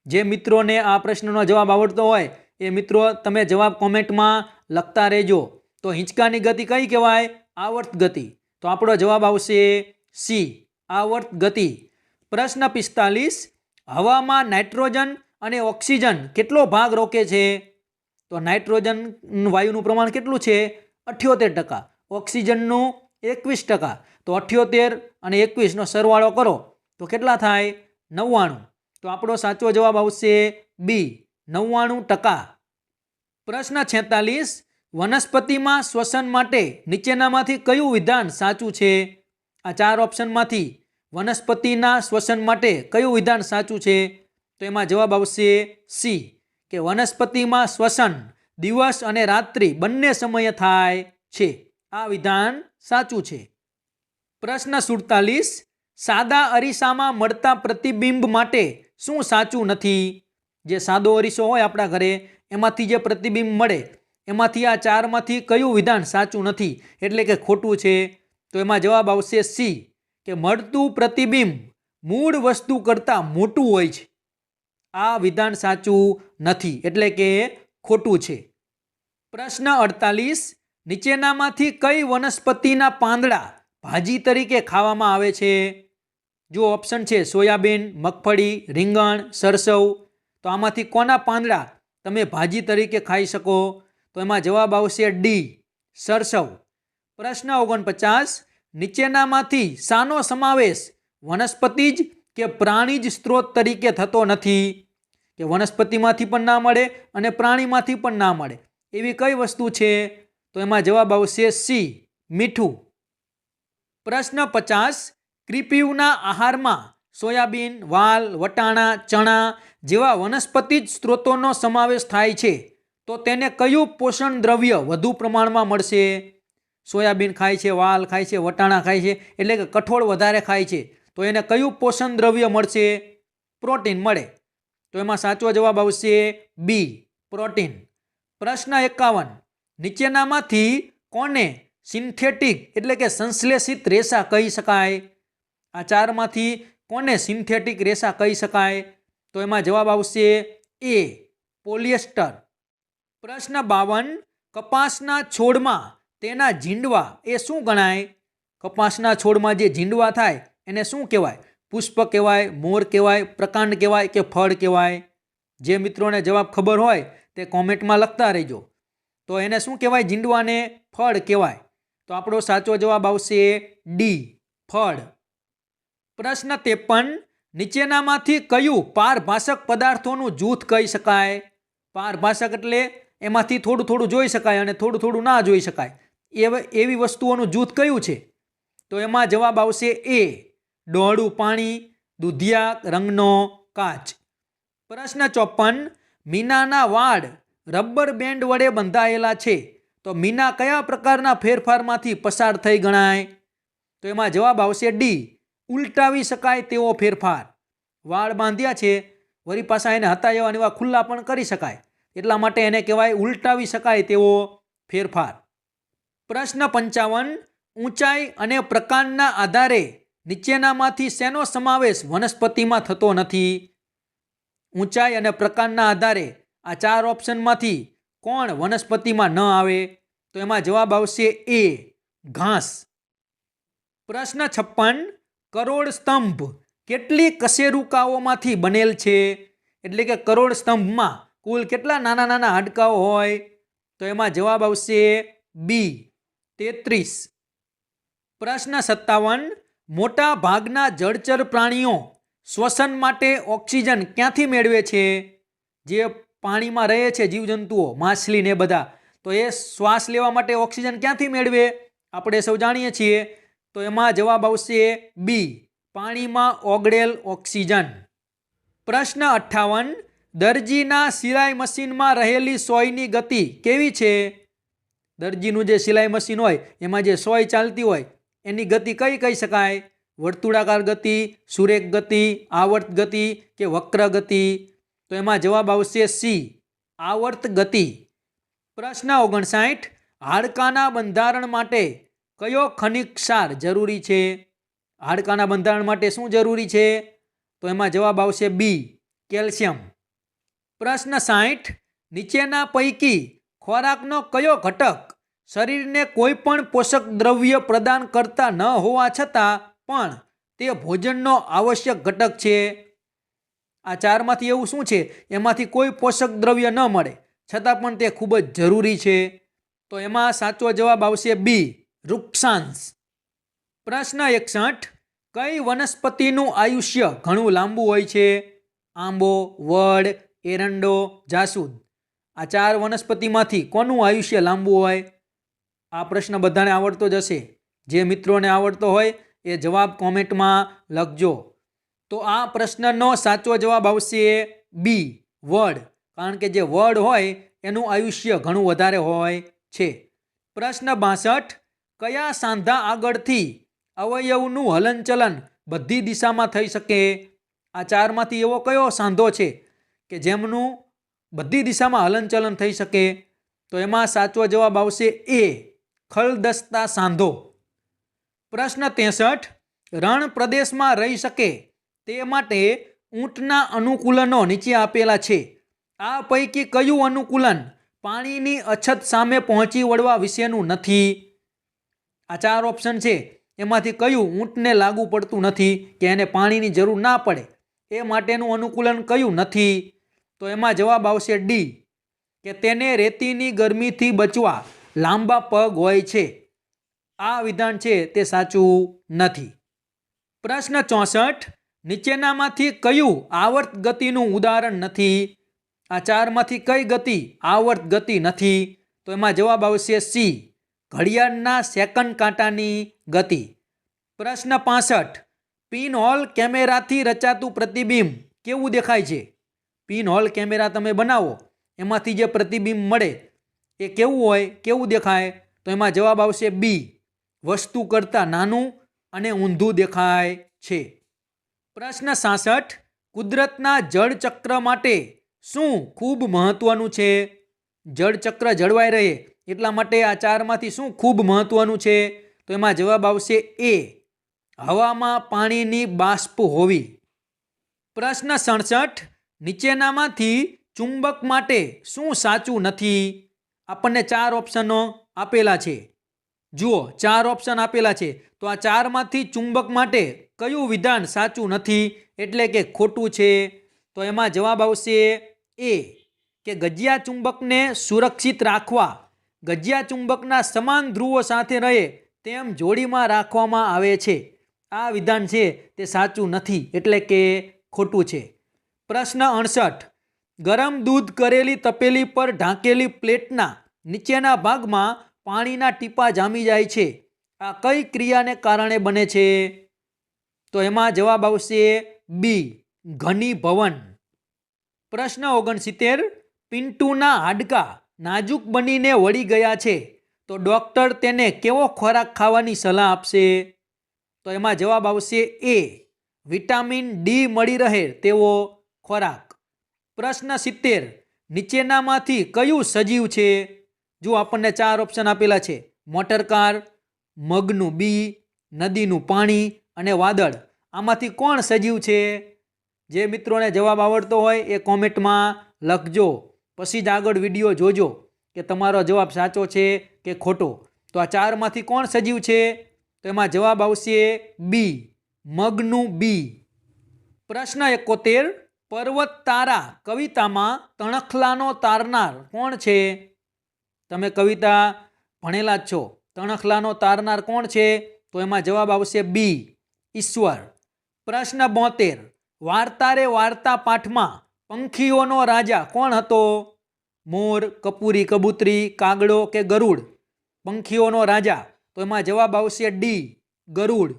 જે મિત્રોને આ પ્રશ્નનો જવાબ આવડતો હોય એ મિત્રો તમે જવાબ કોમેન્ટમાં લખતા રહેજો. તો હિંચકાની ગતિ કઈ કહેવાય? આવર્ત ગતિ. તો આપણો જવાબ આવશે સી, આવર્ત ગતિ. પ્રશ્ન 45, હવામાં નાઇટ્રોજન અને ઓક્સિજન કેટલો ભાગ રોકે છે? તો નાઇટ્રોજન વાયુનું પ્રમાણ કેટલું છે? 78%. ઓક્સિજનનું 21%. તો 78 અને 21નો સરવાળો કરો તો કેટલા થાય? 99. તો આપણો સાચો જવાબ આવશે બી, 99%. પ્રશ્ન 46, વનસ્પતિમાં શ્વસન માટે નીચેનામાંથી કયું વિધાન સાચું છે? આ 4 ઓપ્શનમાંથી વનસ્પતિના શ્વસન માટે કયું વિધાન સાચું છે? તો એમાં જવાબ આવશે સી, કે વનસ્પતિમાં શ્વસન દિવસ અને રાત્રિ બંને સમયે થાય છે. આ વિધાન સાચું છે. પ્રશ્ન 47, સાદા અરીસામાં મળતા પ્રતિબિંબ માટે શું સાચું નથી? જે સાદો અરીસો હોય આપણા ઘરે એમાંથી જે પ્રતિબિંબ મળે એમાંથી આ ચારમાંથી કયું વિધાન સાચું નથી એટલે કે ખોટું છે? તો એમાં જવાબ આવશે સી, કે મળતું પ્રતિબિંબ મૂળ વસ્તુ કરતાં મોટું હોય છે. આ વિધાન સાચું નથી એટલે કે ખોટું છે. પ્રશ્ન 48, નીચેનામાંથી કઈ વનસ્પતિના પાંદડા ભાજી તરીકે ખાવામાં આવે છે? જો ઓપ્શન છે સોયાબીન, મગફળી, રીંગણ, સરસવ, તો આમાંથી કોના પાંદડા તમે ભાજી તરીકે ખાઈ શકો? તો એમાં જવાબ આવશે ડી, સરસવ. પ્રશ્ન 49, નીચેનામાંથી શાનો સમાવેશ વનસ્પતિ જ કે પ્રાણી જ સ્ત્રોત તરીકે થતો નથી? કે વનસ્પતિમાંથી પણ ના મળે અને પ્રાણીમાંથી પણ ના મળે એવી કઈ વસ્તુ છે? તો એમાં જવાબ આવશે સી, મીઠું. પ્રશ્ન 50, ક્રિપીવના આહારમાં સોયાબીન, વાલ, વટાણા, ચણા જેવા વનસ્પતિ જ સ્ત્રોતોનો સમાવેશ થાય છે તો તેને કયું પોષણ દ્રવ્ય વધુ પ્રમાણમાં મળશે? સોયાબીન ખાય છે, વાલ ખાય છે, વટાણા ખાય છે એટલે કે કઠોળ વધારે ખાય છે તો એને કયું પોષણ દ્રવ્ય મળશે? પ્રોટીન મળે. તો એમાં સાચો જવાબ આવશે બી, પ્રોટીન. પ્રશ્ન 51, નીચેનામાંથી કોને સિન્થેટિક એટલે કે સંશ્લેષિત રેસા કહી શકાય? આ ચારમાંથી કોને સિન્થેટિક રેસા કહી શકાય? તો એમાં જવાબ આવશે એ, પોલિએસ્ટર. પ્રશ્ન 52, કપાસના છોડમાં તેના ઝીંડવા એ શું ગણાય? કપાસના છોડમાં જે ઝીંડવા થાય એને શું કહેવાય? પુષ્પ કહેવાય, મોર કહેવાય, પ્રકાંડ કહેવાય કે ફળ કહેવાય? જે મિત્રોને જવાબ ખબર હોય તે કોમેન્ટમાં લખતા રહેજો. તો એને શું કહેવાય? ઝીંડવાને ફળ કહેવાય. તો આપણો સાચો જવાબ આવશે ડી, ફળ. પ્રશ્ન 53, નીચેનામાંથી કયું પારભાષક પદાર્થોનું જૂથ કહી શકાય? પારભાષક એટલે એમાંથી થોડું થોડું જોઈ શકાય અને થોડું થોડું ના જોઈ શકાય એવી વસ્તુઓનું જૂથ કયું છે? તો એમાં જવાબ આવશે એ, ડોળું પાણી, દુધિયા રંગનો કાચ. પ્રશ્ન 54, મીનાના વાળ રબર બેન્ડ વડે બંધાયેલા છે તો મીના કયા પ્રકારના ફેરફારમાંથી પસાર થઈ ગણાય? તો એમાં જવાબ આવશે ડી, ઉલટાવી શકાય તેવો ફેરફાર. વાળ બાંધ્યા છે વળી પાછા એને હટાવ્યા એવા ખુલ્લા પણ કરી શકાય એટલા માટે એને કહેવાય ઉલટાવી શકાય તેવો ફેરફાર. પ્રશ્ન 55, ઊંચાઈ અને પ્રકારના આધારે નીચેનામાંથી શેનો સમાવેશ વનસ્પતિમાં થતો નથી? ઊંચાઈ અને પ્રકારના આધારે આ ચાર ઓપ્શનમાંથી કોણ વનસ્પતિમાં ન આવે? તો એમાં જવાબ આવશે એ, ઘાસ. પ્રશ્ન 56, કરોડ સ્તંભ કેટલી કશેરુકાઓમાંથી બનેલ છે? એટલે કે કરોડ સ્તંભમાં કુલ કેટલા નાના નાના હાડકાઓ હોય? તો એમાં જવાબ આવશે બી, 33. પ્રશ્ન 57, મોટા ભાગના જળચર પ્રાણીઓ શ્વસન માટે ઓક્સિજન ક્યાંથી મેળવે છે? જે પાણીમાં રહે છે જીવજંતુઓ, માછલી ને બધા, તો એ શ્વાસ લેવા માટે ઓક્સિજન ક્યાંથી મેળવે? આપણે સૌ જાણીએ છીએ. તો એમાં જવાબ આવશે બી, પાણીમાં ઓગળેલ ઓક્સિજન. પ્રશ્ન 58, દરજીના સિલાઈ મશીનમાં રહેલી સોયની ગતિ કેવી છે? દરજીનું જે સિલાઈ મશીન હોય એમાં જે સોય ચાલતી હોય એની ગતિ કઈ કહી શકાય? વર્તુળાકાર ગતિ, સુરેખ ગતિ, આવર્ત ગતિ કે વક્ર ગતિ? તો એમાં જવાબ આવશે સી, આવર્ત ગતિ. પ્રશ્ન 59, હાડકાના બંધારણ માટે કયો ખનિજ ક્ષાર જરૂરી છે? હાડકાના બંધારણ માટે શું જરૂરી છે? તો એમાં જવાબ આવશે બી, કેલ્શિયમ. પ્રશ્ન 60, નીચેના પૈકી ખોરાકનો કયો ઘટક શરીરને કોઈ પણ પોષક દ્રવ્ય પ્રદાન કરતા ન હોવા છતાં પણ તે ભોજનનો આવશ્યક ઘટક છે? આ ચારમાંથી એવું શું છે એમાંથી કોઈ પોષક દ્રવ્ય ન મળે છતાં પણ તે ખૂબ જ જરૂરી છે? તો એમાં સાચો જવાબ આવશે બી, વૃક્ષાંશ. પ્રશ્ન 61, કઈ વનસ્પતિનું આયુષ્ય ઘણું લાંબુ હોય છે? આંબો, વડ, એરંડો, જાસૂદ. આ ચાર વનસ્પતિમાંથી કોનું આયુષ્ય લાંબુ હોય? આ પ્રશ્ન બધાને આવડતો જ હશે. જે મિત્રોને આવડતો હોય એ જવાબ કોમેન્ટમાં લખજો. તો આ પ્રશ્નનો સાચો જવાબ આવશે બી, વડ. કારણ કે જે વડ હોય એનું આયુષ્ય ઘણું વધારે હોય છે. પ્રશ્ન 62, કયા સાંધા આગળથી અવયવનું હલનચલન બધી દિશામાં થઈ શકે? આ ચારમાંથી એવો કયો સાંધો છે કે જેમનું બધી દિશામાં હલનચલન થઈ શકે? તો એમાં સાચો જવાબ આવશે એ, ખલદસ્તા સાંધો. પ્રશ્ન 63, રણ પ્રદેશમાં રહી શકે તે માટે ઊંટના અનુકૂલનો નીચે આપેલા છે. આ પૈકી કયું અનુકૂલન પાણીની અછત સામે પહોંચી વળવા વિશેનું નથી? આ 4 ઓપ્શન છે, એમાંથી કયું ઊંટને લાગુ પડતું નથી કે એને પાણીની જરૂર ના પડે એ માટેનું અનુકૂલન કયું નથી? તો એમાં જવાબ આવશે ડી, કે તેને રેતીની ગરમીથી બચવા લાંબા પગ હોય છે. આ વિધાન છે તે સાચું નથી. પ્રશ્ન 64, નીચેનામાંથી કયું આવર્ત ગતિનું ઉદાહરણ નથી? આ ચારમાંથી કઈ ગતિ આવર્ત ગતિ નથી? તો એમાં જવાબ આવશે સી, ઘડિયાળના સેકન્ડ કાંટાની ગતિ. પ્રશ્ન 65, પિનહોલ કેમેરાથી રચાતું પ્રતિબિંબ કેવું દેખાય છે? પિનહોલ કેમેરા તમે બનાવો એમાંથી જે પ્રતિબિંબ મળે એ કેવું હોય, કેવું દેખાય? તો એમાં જવાબ આવશે બી, વસ્તુ કરતાં નાનું અને ઊંધું દેખાય છે. પ્રશ્ન 66, કુદરતના જળચક્ર માટે શું ખૂબ મહત્વનું છે? જળચક્ર જળવાઈ રહે એટલા માટે આ ચારમાંથી શું ખૂબ મહત્વનું છે? તો એમાં જવાબ આવશે એ, હવામાં પાણીની બાષ્પ હોવી. પ્રશ્ન 67, નીચેનામાંથી ચુંબક માટે શું સાચું નથી? આપણને 4 ઓપ્શનો આપેલા છે. જુઓ, 4 ઓપ્શન આપેલા છે, તો આ ચારમાંથી ચુંબક માટે કયું વિધાન સાચું નથી એટલે કે ખોટું છે? તો એમાં જવાબ આવશે એ, કે ગજિયા ચુંબકને સુરક્ષિત રાખવા ગજિયા ચુંબકના સમાન ધ્રુવો સાથે રહે તેમ જોડીમાં રાખવામાં આવે છે. આ વિધાન છે તે સાચું નથી એટલે કે ખોટું છે. પ્રશ્ન 68, ગરમ દૂધ કરેલી તપેલી પર ઢાંકેલી પ્લેટના નીચેના ભાગમાં પાણીના ટીપા જામી જાય છે. આ કઈ ક્રિયાને કારણે બને છે? તો એમાં જવાબ આવશે બી, ઘનીભવન. પ્રશ્ન 69, પિન્ટુના હાડકાં નાજુક બનીને વળી ગયા છે તો ડૉક્ટર તેને કેવો ખોરાક ખાવાની સલાહ આપશે? તો એમાં જવાબ આવશે એ, વિટામિન ડી મળી રહે તેવો ખોરાક. પ્રશ્ન 70, નીચેનામાંથી કયું સજીવ છે? જો આપણને 4 ઓપ્શન આપેલા છે, મોટરકાર, મગનું બી, નદીનું પાણી અને વાદળ. આમાંથી કોણ સજીવ છે? જે મિત્રોને જવાબ આવડતો હોય એ કોમેન્ટમાં લખજો, પછી જ આગળ વિડીયો જોજો કે તમારો જવાબ સાચો છે કે ખોટો. તો આ ચારમાંથી કોણ સજીવ છે? તો એમાં જવાબ આવશે બી, મગનું બી. પ્રશ્ન 71, પર્વત તારા કવિતામાં તણખલાનો તારનાર કોણ છે? તમે કવિતા ભણેલા જ છો, તણખલાનો તારનાર કોણ છે? તો એમાં જવાબ આવશે બી, ઈશ્વર. પ્રશ્ન 72, વાર્તા રે વાર્તા પાઠમાં પંખીઓનો રાજા કોણ હતો? મોર, કપૂરી, કબૂતરી, કાગડો કે ગરુડ? પંખીઓનો રાજા, તો એમાં જવાબ આવશે ડી, ગરુડ.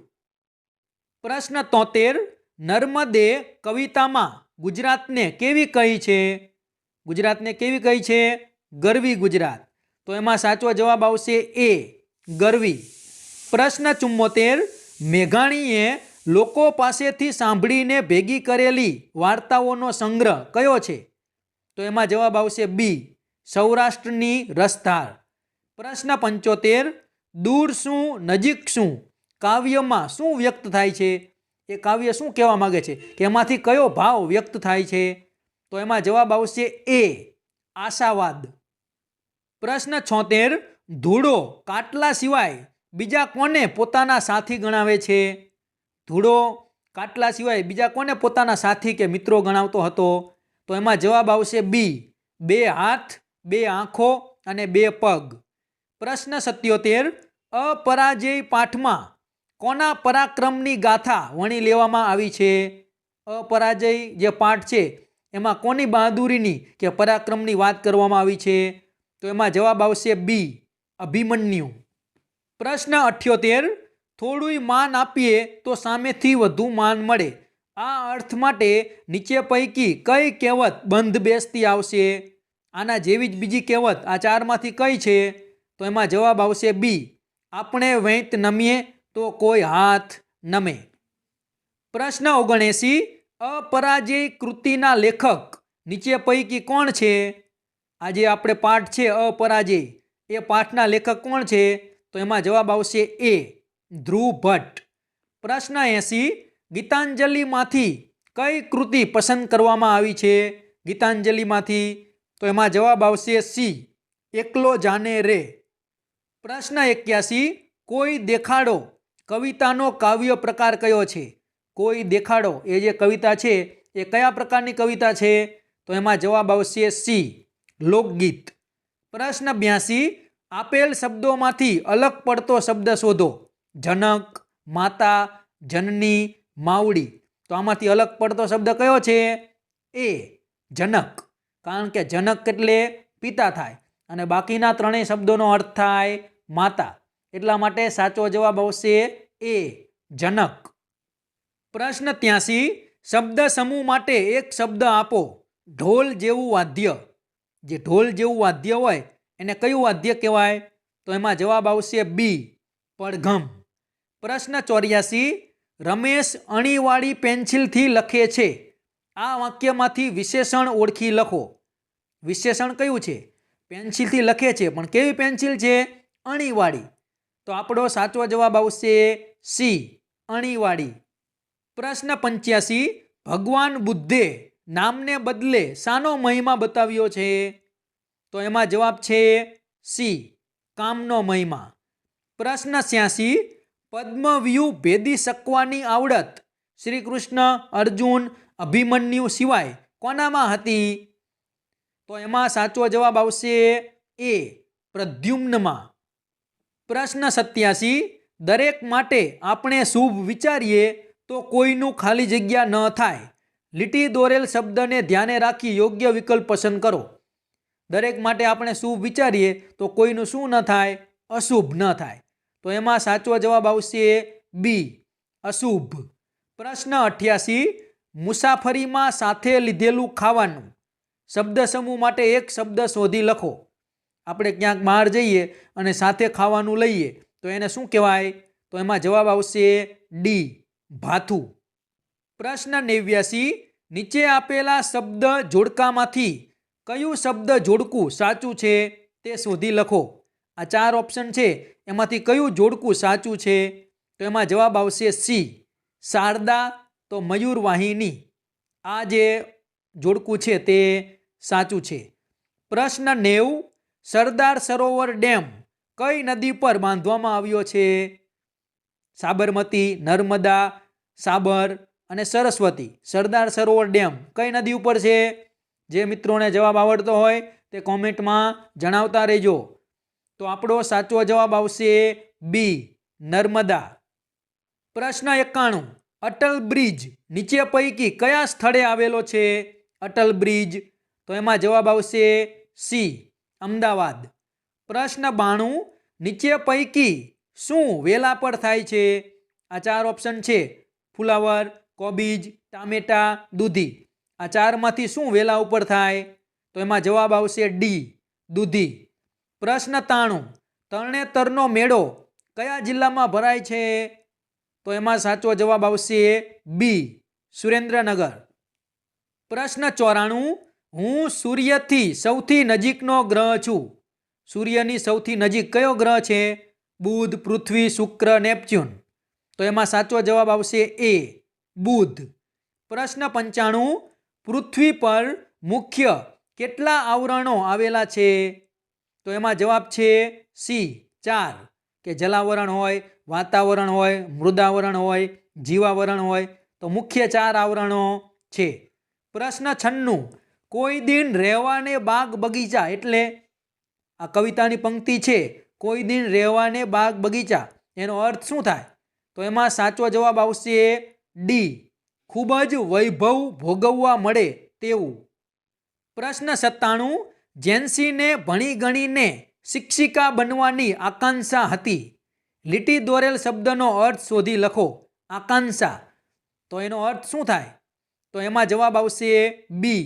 પ્રશ્ન 73, નર્મદે કવિતામાં ગુજરાતને કેવી કહી છે? ગુજરાતને કેવી કહી છે? ગરવી ગુજરાત. તો એમાં સાચો જવાબ આવશે એ, ગરવી. પ્રશ્ન 74, મેઘાણીએ લોકો પાસેથી સાંભળીને ભેગી કરેલી વાર્તાઓનો સંગ્રહ કયો છે? તો એમાં જવાબ આવશે બી, સૌરાષ્ટ્રની રસધાર. પ્રશ્ન 75, દૂર શું નજીક શું કાવ્યમાં શું વ્યક્ત થાય છે? એ કાવ્ય શું કહેવા માંગે છે કે એમાંથી કયો ભાવ વ્યક્ત થાય છે? તો એમાં જવાબ આવશે એ, આશાવાદ. પ્રશ્ન 76, ધૂળો કાટલા સિવાય બીજા કોને પોતાના સાથી ગણાવે છે? ધૂળો કાટલા સિવાય બીજા કોને પોતાના સાથી કે મિત્રો ગણાવતો હતો? તો એમાં જવાબ આવશે બી, 2 હાથ, 2 આંખો અને 2 પગ. પ્રશ્ન 77, અપરાજેય પાઠમાં કોના પરાક્રમની ગાથા વણી લેવામાં આવી છે? અપરાજય જે પાઠ છે એમાં કોની બહાદુરીની કે પરાક્રમની વાત કરવામાં આવી છે? તો એમાં જવાબ આવશે બી, અભિમન્યુ. પ્રશ્ન 78, થોડું માન આપીએ તો સામેથી વધુ માન મળે. આ અર્થ માટે નીચે પૈકી કઈ કહેવત બંધ બેસતી આવશે? આના જેવી જ બીજી કહેવત આ ચારમાંથી કઈ છે? તો એમાં જવાબ આવશે બી, આપણે વૈંત નમીએ તો કોઈ હાથ નમે. પ્રશ્ન 79, અપરાજય કૃતિના લેખક નીચે પૈકી કોણ છે? આજે આપણે પાઠ છે અપરાજય, એ પાઠના લેખક કોણ છે? તો એમાં જવાબ આવશે એ, ધ્રુવ ભટ્ટ. પ્રશ્ન 80, ગીતાંજલિમાંથી કઈ કૃતિ પસંદ કરવામાં આવી છે? ગીતાંજલિમાંથી તો એમાં જવાબ આવશે સી, એકલો જાને રે. પ્રશ્ન 81, કોઈ દેખાડો કવિતાનો કાવ્ય પ્રકાર કયો છે? કોઈ દેખાડો એ જે કવિતા છે એ કયા પ્રકારની કવિતા છે? તો એમાં જવાબ આવશે સી, લોકગીત. પ્રશ્ન 82, આપેલ શબ્દોમાંથી અલગ પડતો શબ્દ શોધો. જનક, માતા, જનની, માવડી. તો આમાંથી અલગ પડતો શબ્દ કયો છે? એ, જનક. કારણ કે જનક એટલે પિતા થાય અને બાકીના ત્રણેય શબ્દોનો અર્થ થાય માતા. એટલા માટે સાચો જવાબ આવશે એ, જનક. પ્રશ્ન 83, શબ્દ સમૂહ માટે એક શબ્દ આપો. ઢોલ જેવું વાદ્ય. જે ઢોલ જેવું વાદ્ય હોય એને કયું વાદ્ય કહેવાય? તો એમાં જવાબ આવશે બી, પડઘમ. પ્રશ્ન 84, રમેશ અણીવાળી પેન્સિલથી લખે છે. આ વાક્યમાંથી વિશેષણ ઓળખી લખો. વિશેષણ કયું છે? પેન્સિલથી લખે છે પણ કેવી પેન્સિલ છે? અણીવાળી. તો આપણો સાચો જવાબ આવશે સી, અણીવાળી. પ્રશ્ન 85, ભગવાન બુદ્ધે નામને બદલે શાનો મહિમા બતાવ્યો છે? તો એમાં જવાબ છે સી, કામનો મહિમા. પ્રશ્ન 86, પદ્મવ્યૂહ ભેદી શકવાની આવડત શ્રી કૃષ્ણ, અર્જુન, અભિમન્યુ સિવાય કોનામાં હતી? તો એમાં સાચો જવાબ આવશે એ, પ્રદ્યુમ્નમાં. પ્રશ્ન 87, દરેક માટે આપણે શુભ વિચારીએ તો કોઈનું ખાલી જગ્યા ન થાય. લીટી દોરેલ શબ્દને ધ્યાને રાખી યોગ્ય વિકલ્પ પસંદ કરો. દરેક માટે આપણે શુભ વિચારીએ તો કોઈનું શું ન થાય? અશુભ ન થાય. તો એમાં સાચો જવાબ આવશે બી, અશુભ. પ્રશ્ન 88, મુસાફરીમાં સાથે લીધેલું ખાવાનું. શબ્દ સમૂહ માટે એક શબ્દ શોધી લખો. આપણે ક્યાંક બહાર જઈએ અને સાથે ખાવાનું લઈએ તો એને શું કહેવાય? તો એમાં જવાબ આવશે ડી, ભાથું. પ્રશ્ન 89, નીચે આપેલા શબ્દ જોડકામાંથી કયું શબ્દ જોડકું સાચું છે તે શોધી લખો. આ 4 ઓપ્શન છે એમાંથી કયું જોડકું સાચું છે? તો એમાં જવાબ આવશે સી, શારદા તો મયુરવાહિની. આ જે જોડકું છે તે સાચું છે. પ્રશ્ન 90, સરદાર સરોવર ડેમ કઈ નદી પર બાંધવામાં આવ્યો છે? સાબરમતી, નર્મદા, સાબર અને સરસ્વતી. સરદાર સરોવર ડેમ કઈ નદી ઉપર છે? જે મિત્રોને જવાબ આવડતો હોય તે કોમેન્ટમાં જણાવતા રહેજો. તો આપણો સાચો જવાબ આવશે બી, નર્મદા. પ્રશ્ન 91, અટલ બ્રિજ નીચે પૈકી કયા સ્થળે આવેલો છે? અટલ બ્રિજ તો એમાં જવાબ આવશે સી, અમદાવાદ. પ્રશ્ન 92, નીચે પૈકી શું વેલા પર થાય છે? આ 4 ઓપ્શન છે, ફુલાવર, કોબીજ, ટામેટા, દૂધી. આ 4માંથી શું વેલા ઉપર થાય? તો એમાં જવાબ આવશે ડી, દૂધી. પ્રશ્ન 93, તરણેતરનો મેળો કયા જિલ્લામાં ભરાય છે? તો એમાં સાચો જવાબ આવશે બી, સુરેન્દ્રનગર. પ્રશ્ન 94, હું સૂર્યથી સૌથી નજીકનો ગ્રહ છું. સૂર્યની સૌથી નજીક કયો ગ્રહ છે? બુધ, પૃથ્વી, શુક્ર, નેપચ્યુન. તો એમાં સાચો જવાબ આવશે એ, બુધ. પ્રશ્ન 95, પૃથ્વી પર મુખ્ય કેટલા આવરણો આવેલા છે? તો એમાં જવાબ છે સી, 4. કે જલાવરણ હોય, વાતાવરણ હોય, મૃદાવરણ હોય, જીવાવરણ હોય. તો મુખ્ય 4 આવરણો છે. પ્રશ્ન 96, કોઈ દિન રહેવાને બાગ બગીચા એટલે? આ કવિતાની પંક્તિ છે, કોઈ દિન રહેવાને બાગ બગીચા, એનો અર્થ શું થાય? તો એમાં સાચો જવાબ આવશે ડી, ખૂબ જ વૈભવ ભોગવવા મળે તેવું. પ્રશ્ન 97, જેન્સીને ભણી ગણીને શિક્ષિકા બનવાની આકાંક્ષા હતી. લીટી દોરેલ શબ્દનો અર્થ શોધી લખો. આકાંક્ષા તો એનો અર્થ શું થાય? તો એમાં જવાબ આવશે બી,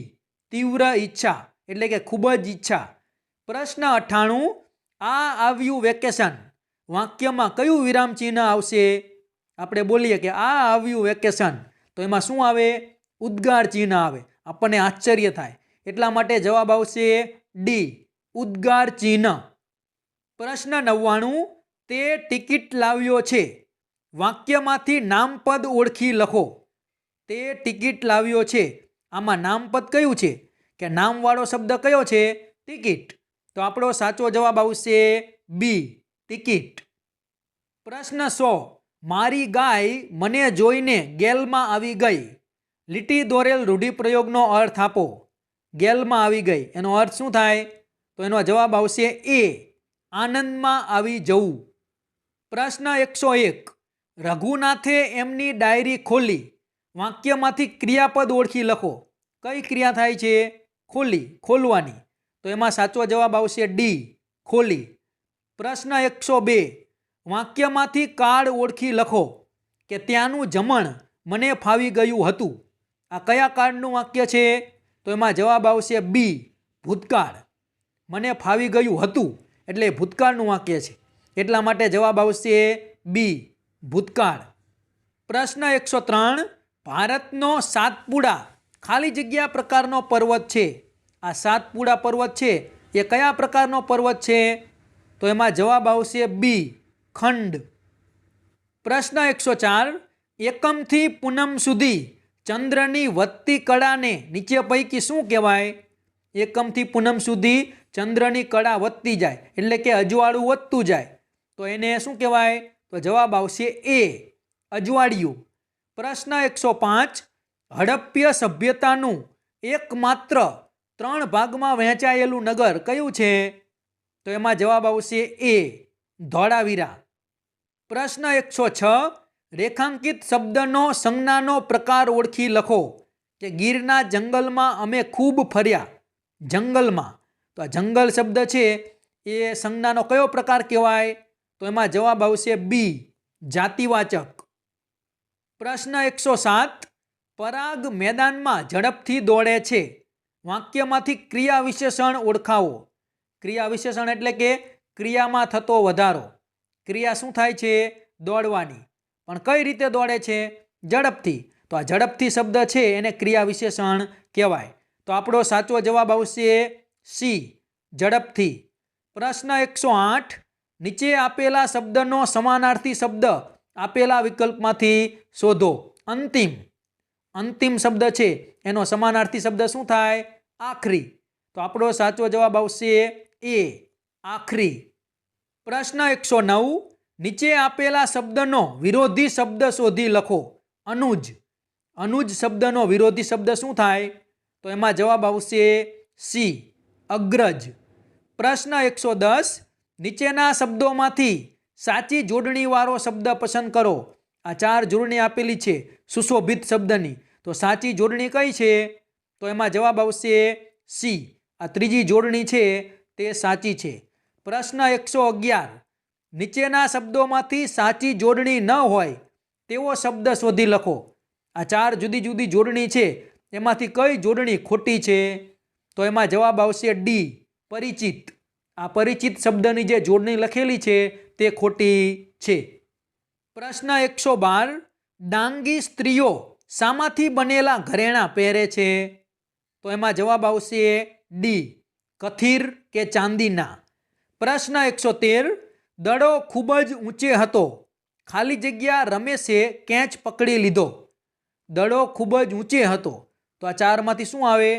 તીવ્ર ઈચ્છા એટલે કે ખૂબ જ ઈચ્છા. પ્રશ્ન 98, આ આવ્યું વેકેશન વાક્યમાં કયું વિરામ ચિહ્ન આવશે? આપણે બોલીએ કે આ આવ્યું વેકેશન તો એમાં શું આવે? ઉદ્ગાર ચિહ્ન આવે. આપણને આશ્ચર્ય થાય એટલા માટે જવાબ આવશે ડી, ઉદ્ગાર ચિહ્ન. પ્રશ્ન 99, તે ટિકિટ લાવ્યો છે. વાક્યમાંથી નામપદ ઓળખી લખો. તે ટિકિટ લાવ્યો છે. આમાં નામપદ કયું છે? કે નામવાળો શબ્દ કયો છે? ટિકિટ. તો આપણો સાચો જવાબ આવશે બી, ટિકિટ. પ્રશ્ન 100, મારી ગાય મને જોઈને ગેલમાં આવી ગઈ. લીટી દોરેલ રૂઢિપ્રયોગનો અર્થ આપો. ગેલમાં આવી ગઈ એનો અર્થ શું થાય? તો એનો જવાબ આવશે એ, આનંદમાં આવી જવું. પ્રશ્ન 101, રઘુનાથે એમની ડાયરી ખોલી. વાક્યમાંથી ક્રિયાપદ ઓળખી લખો. કઈ ક્રિયા થાય છે? ખોલી, ખોલવાની. તો એમાં સાચો જવાબ આવશે ડી, ખોલી. પ્રશ્ન 102, વાક્યમાંથી કાળ ઓળખી લખો. કે ત્યાંનું જમણ મને ફાવી ગયું હતું. આ કયા કાળનું વાક્ય છે? તો એમાં જવાબ આવશે બી, ભૂતકાળ. મને ફાવી ગયું હતું એટલે ભૂતકાળનું વાક્ય છે એટલા માટે જવાબ આવશે બી, ભૂતકાળ. પ્રશ્ન 103, ભારતનો સાતપુડા ખાલી જગ્યા પ્રકારનો પર્વત છે. આ સાતપુડા પર્વત છે એ કયા પ્રકારનો પર્વત છે? તો એમાં જવાબ આવશે બી, ખંડ. પ્રશ્ન 104, એકમથી પૂનમ સુધી ચંદ્રની વધતી કળાને નીચે પૈકી શું કહેવાય? એકમથી પૂનમ સુધી ચંદ્રની કળા વધતી જાય એટલે કે અજવાળું વધતું જાય તો એને શું કહેવાય? તો જવાબ આવશે એ, અજવાળિયું. પ્રશ્ન 105, હડપ્ય સભ્યતાનું એકમાત્ર 3 ભાગમાં વહેંચાયેલું નગર કયું છે? તો એમાં જવાબ આવશે એ, ધોળાવીરા. પ્રશ્ન 106, રેખાંકિત શબ્દનો સંજ્ઞાનો પ્રકાર ઓળખી લખો. કે ગીરના જંગલમાં અમે ખૂબ ફર્યા. જંગલમાં, તો આ જંગલ શબ્દ છે એ સંજ્ઞાનો કયો પ્રકાર કહેવાય? તો એમાં જવાબ આવશે બી, જાતિવાચક. પ્રશ્ન 107, પરાગ મેદાનમાં ઝડપથી દોડે છે. વાક્યમાંથી ક્રિયા વિશેષણ ઓળખાવો. ક્રિયા વિશેષણ એટલે કે ક્રિયામાં થતો વધારો. ક્રિયા શું થાય છે? દોડવાની. પણ કઈ રીતે દોડે છે? ઝડપથી. તો આ ઝડપથી શબ્દ છે એને ક્રિયા વિશેષણ કહેવાય. તો આપણો સાચો જવાબ આવશે સી, ઝડપથી. પ્રશ્ન 108, નીચે આપેલા શબ્દનો સમાનાર્થી શબ્દ આપેલા વિકલ્પમાંથી શોધો. અંતિમ. અંતિમ શબ્દ છે એનો સમાનાર્થી શબ્દ શું થાય? આખરી. તો આપણો સાચો જવાબ આવશે એ, આખરી. પ્રશ્ન 109, નીચે આપેલા શબ્દનો વિરોધી શબ્દ શોધી લખો. અનુજ. અનુજ શબ્દનો વિરોધી શબ્દ શું થાય? તો એમાં જવાબ આવશે સી, અગ્રજ. પ્રશ્ન 110, નીચેના શબ્દોમાંથી સાચી જોડણીવાળો શબ્દ પસંદ કરો. આ 4 જોડણી આપેલી છે સુશોભિત શબ્દની. તો સાચી જોડણી કઈ છે? તો એમાં જવાબ આવશે સી, આ ત્રીજી જોડણી છે તે સાચી છે. પ્રશ્ન 111, નીચેના શબ્દોમાંથી સાચી જોડણી ન હોય તેવો શબ્દ શોધી લખો. આ 4 જુદી જુદી જોડણી છે એમાંથી કઈ જોડણી ખોટી છે? તો એમાં જવાબ આવશે ડી, પરિચિત. આ પરિચિત શબ્દની જે જોડણી લખેલી છે તે ખોટી છે. પ્રશ્ન 112, ડાંગી સ્ત્રીઓ શામાંથી બનેલા ઘરેણાં પહેરે છે? તો એમાં જવાબ આવશે ડી, કથિર કે ચાંદીના. પ્રશ્ન 113, દડો ખૂબ જ ઊંચે હતો. ખાલી જગ્યા રમેશે કેચ પકડી લીધો. દડો ખૂબ જ ઊંચે હતો. તો આ 4માંથી શું આવે?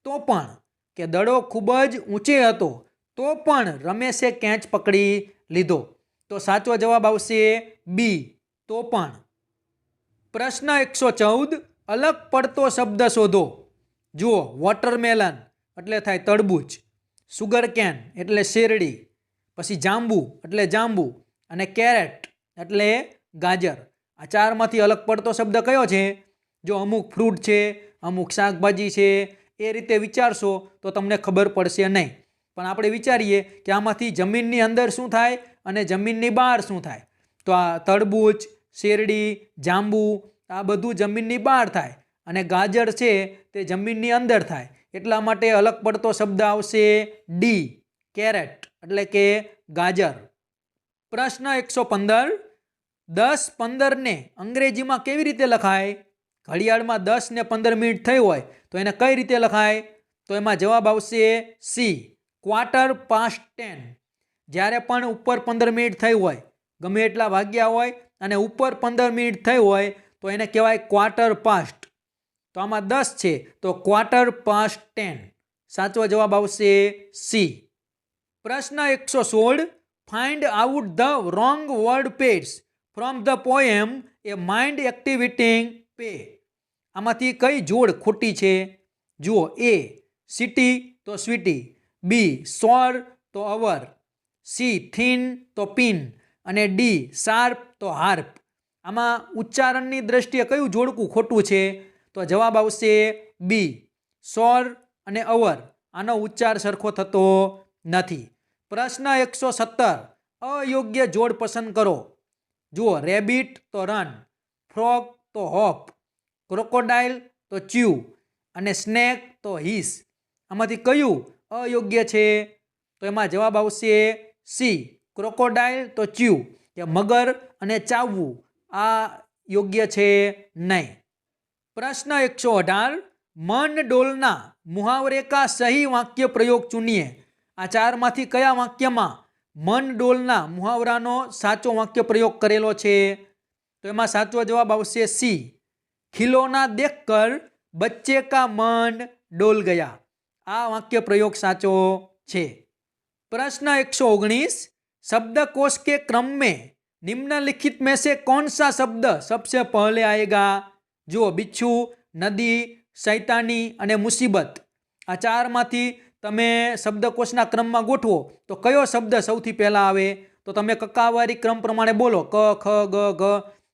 તો પણ. કે દડો ખૂબ જ ઊંચે હતો તો પણ રમેશે કેચ પકડી લીધો. તો સાચો જવાબ આવશે બી, તો પણ. પ્રશ્ન 114, અલગ પડતો શબ્દ શોધો. જુઓ, વોટરમેલન એટલે થાય તરબૂચ, સુગર કેન એટલે શેરડી, પછી જાંબુ એટલે જાંબુ અને કેરેટ એટલે ગાજર. આ 4માંથી અલગ પડતો શબ્દ કયો છે? જો અમુક ફ્રૂટ છે, અમુક શાકભાજી છે એ રીતે વિચારશો તો તમને ખબર પડશે નહીં. પણ આપણે વિચારીએ કે આમાંથી જમીનની અંદર શું થાય અને જમીનની બહાર શું થાય. તો આ તરબૂચ, શેરડી, જાંબુ આ બધું જમીનની બહાર થાય અને ગાજર છે તે જમીનની અંદર થાય. એટલા માટે અલગ પડતો શબ્દ આવશે ડી, કેરેટ એટલે કે ગાજર. પ્રશ્ન 115, 10, 15 ને અંગ્રેજીમાં કેવી રીતે લખાય? ઘડિયાળમાં 10 ને 15 મિનિટ થઈ હોય તો એને કઈ રીતે લખાય? તો એમાં જવાબ આવશે સી, 10:15. જ્યારે પણ ઉપર 15 મિનિટ થઈ હોય, ગમે એટલા વાગ્યા હોય અને ઉપર 15 મિનિટ થઈ હોય તો એને કહેવાય 15:15. તો આમાં 10 છે તો 10:15. સાચો જવાબ આવશે સી. પ્રશ્ન 116. Find out the wrong word pairs from the poem a mind activating play. આમાંથી કઈ જોડ ખોટી છે? જુઓ, એ સિટી તો સ્વીટી, બી સોર તો અવર, સી થીન તો પિન અને ડી શાર્પ તો હાર્પ. આમાં ઉચ્ચારણની દ્રષ્ટિએ કયું જોડકું ખોટું છે? તો જવાબ આવશે બી, સોર અને અવર. આનો ઉચ્ચાર સરખો થતો નથી. પ્રશ્ન 117. અયોગ્ય જોડ પસંદ કરો. જુઓ, રેબિટ તો રન, ફ્રોગ તો હોપ, ક્રોકોડાઇલ તો ચ્યુ અને સ્નેક તો હિસ. આમાંથી કયું અયોગ્ય છે? તો એમાં જવાબ આવશે સી, ક્રોકોડાઇલ તો ચ્યુ, કે મગર અને ચાવવું આ યોગ્ય છે નહીં. प्रश्न 118. मन डोलना मुहावरे का सही वाक्य प्रयोग चुनिए. आ चार माथी कया वाक्य में मन डोलना मुहावरानो साचो वाक्य प्रयोग करेलो छे? तो एमां साचो जवाब आवशे सी, खिलौना देखकर बच्चे का मन डोल गया. आ वाक्य प्रयोग साचो छे. प्रश्न 119. शब्दकोश के क्रम में निम्नलिखित में से कौन सा शब्द सबसे पहले आएगा? जो बिच्छू, नदी, शैतानी अने मुसीबत. आ चार मांथी तमे शब्दकोशना क्रम में गोठवो तो कयो शब्द सौथी पहला आवे? तो तमे कक्कावारी क्रम प्रमाणे बोलो, क ख ग घ.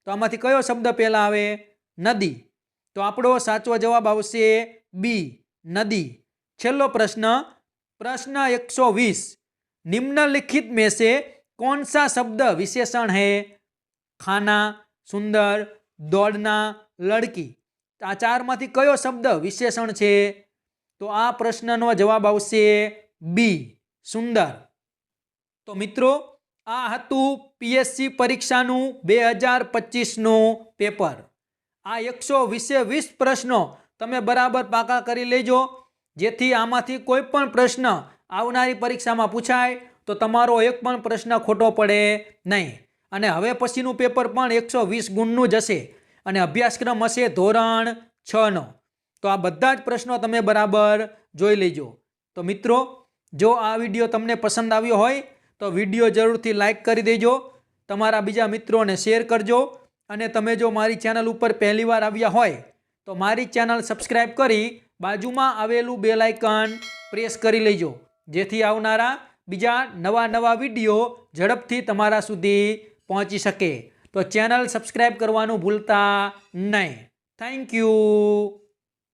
तो आमांथी कयो शब्द पहला आवे? नदी. तो आपणो साचो जवाब आवशे बी, नदी. छेल्लो प्रश्न, प्रश्न 120. निम्नलिखित में से कौन सा शब्द विशेषण है? खाना, सुंदर, दौड़ना, लड़की. आ चार मांथी कयो शब्द विशेषण छे? तो आ प्रश्ननो जवाब आवशे बी, सुंदर. तो मित्रों, आ हतुं पीएससी परीक्षानुं 2025 नुं पेपर. आ 120 प्रश्नों तमे बराबर पाका करी लेजो, जेथी आमांथी कोई पण प्रश्न आवनारी परीक्षामां पूछाय तो तमारो एक पण प्रश्न खोटो पड़े नहीं. अने हवे पछीनुं पेपर पण 120 गुणनुं ज हशे અને અભ્યાસક્રમ હશે ધોરણ 6નો. તો આ બધા જ પ્રશ્નો તમે બરાબર જોઈ લેજો. તો મિત્રો, જો આ વિડીયો તમને પસંદ આવ્યો હોય તો વિડીયો જરૂરથી લાઈક કરી દેજો, તમારા બીજા મિત્રોને શેર કરજો અને તમે જો મારી ચેનલ ઉપર પહેલીવાર આવ્યા હોય તો મારી ચેનલ સબસ્ક્રાઈબ કરી બાજુમાં આવેલું બેલ આઇકન પ્રેસ કરી લેજો, જેથી આવનારા બીજા નવા વિડીયો ઝડપથી તમારા સુધી પહોંચી શકે. તો ચેનલ સબસ્ક્રાઈબ કરવાનું ભૂલતા નહીં. Thank you.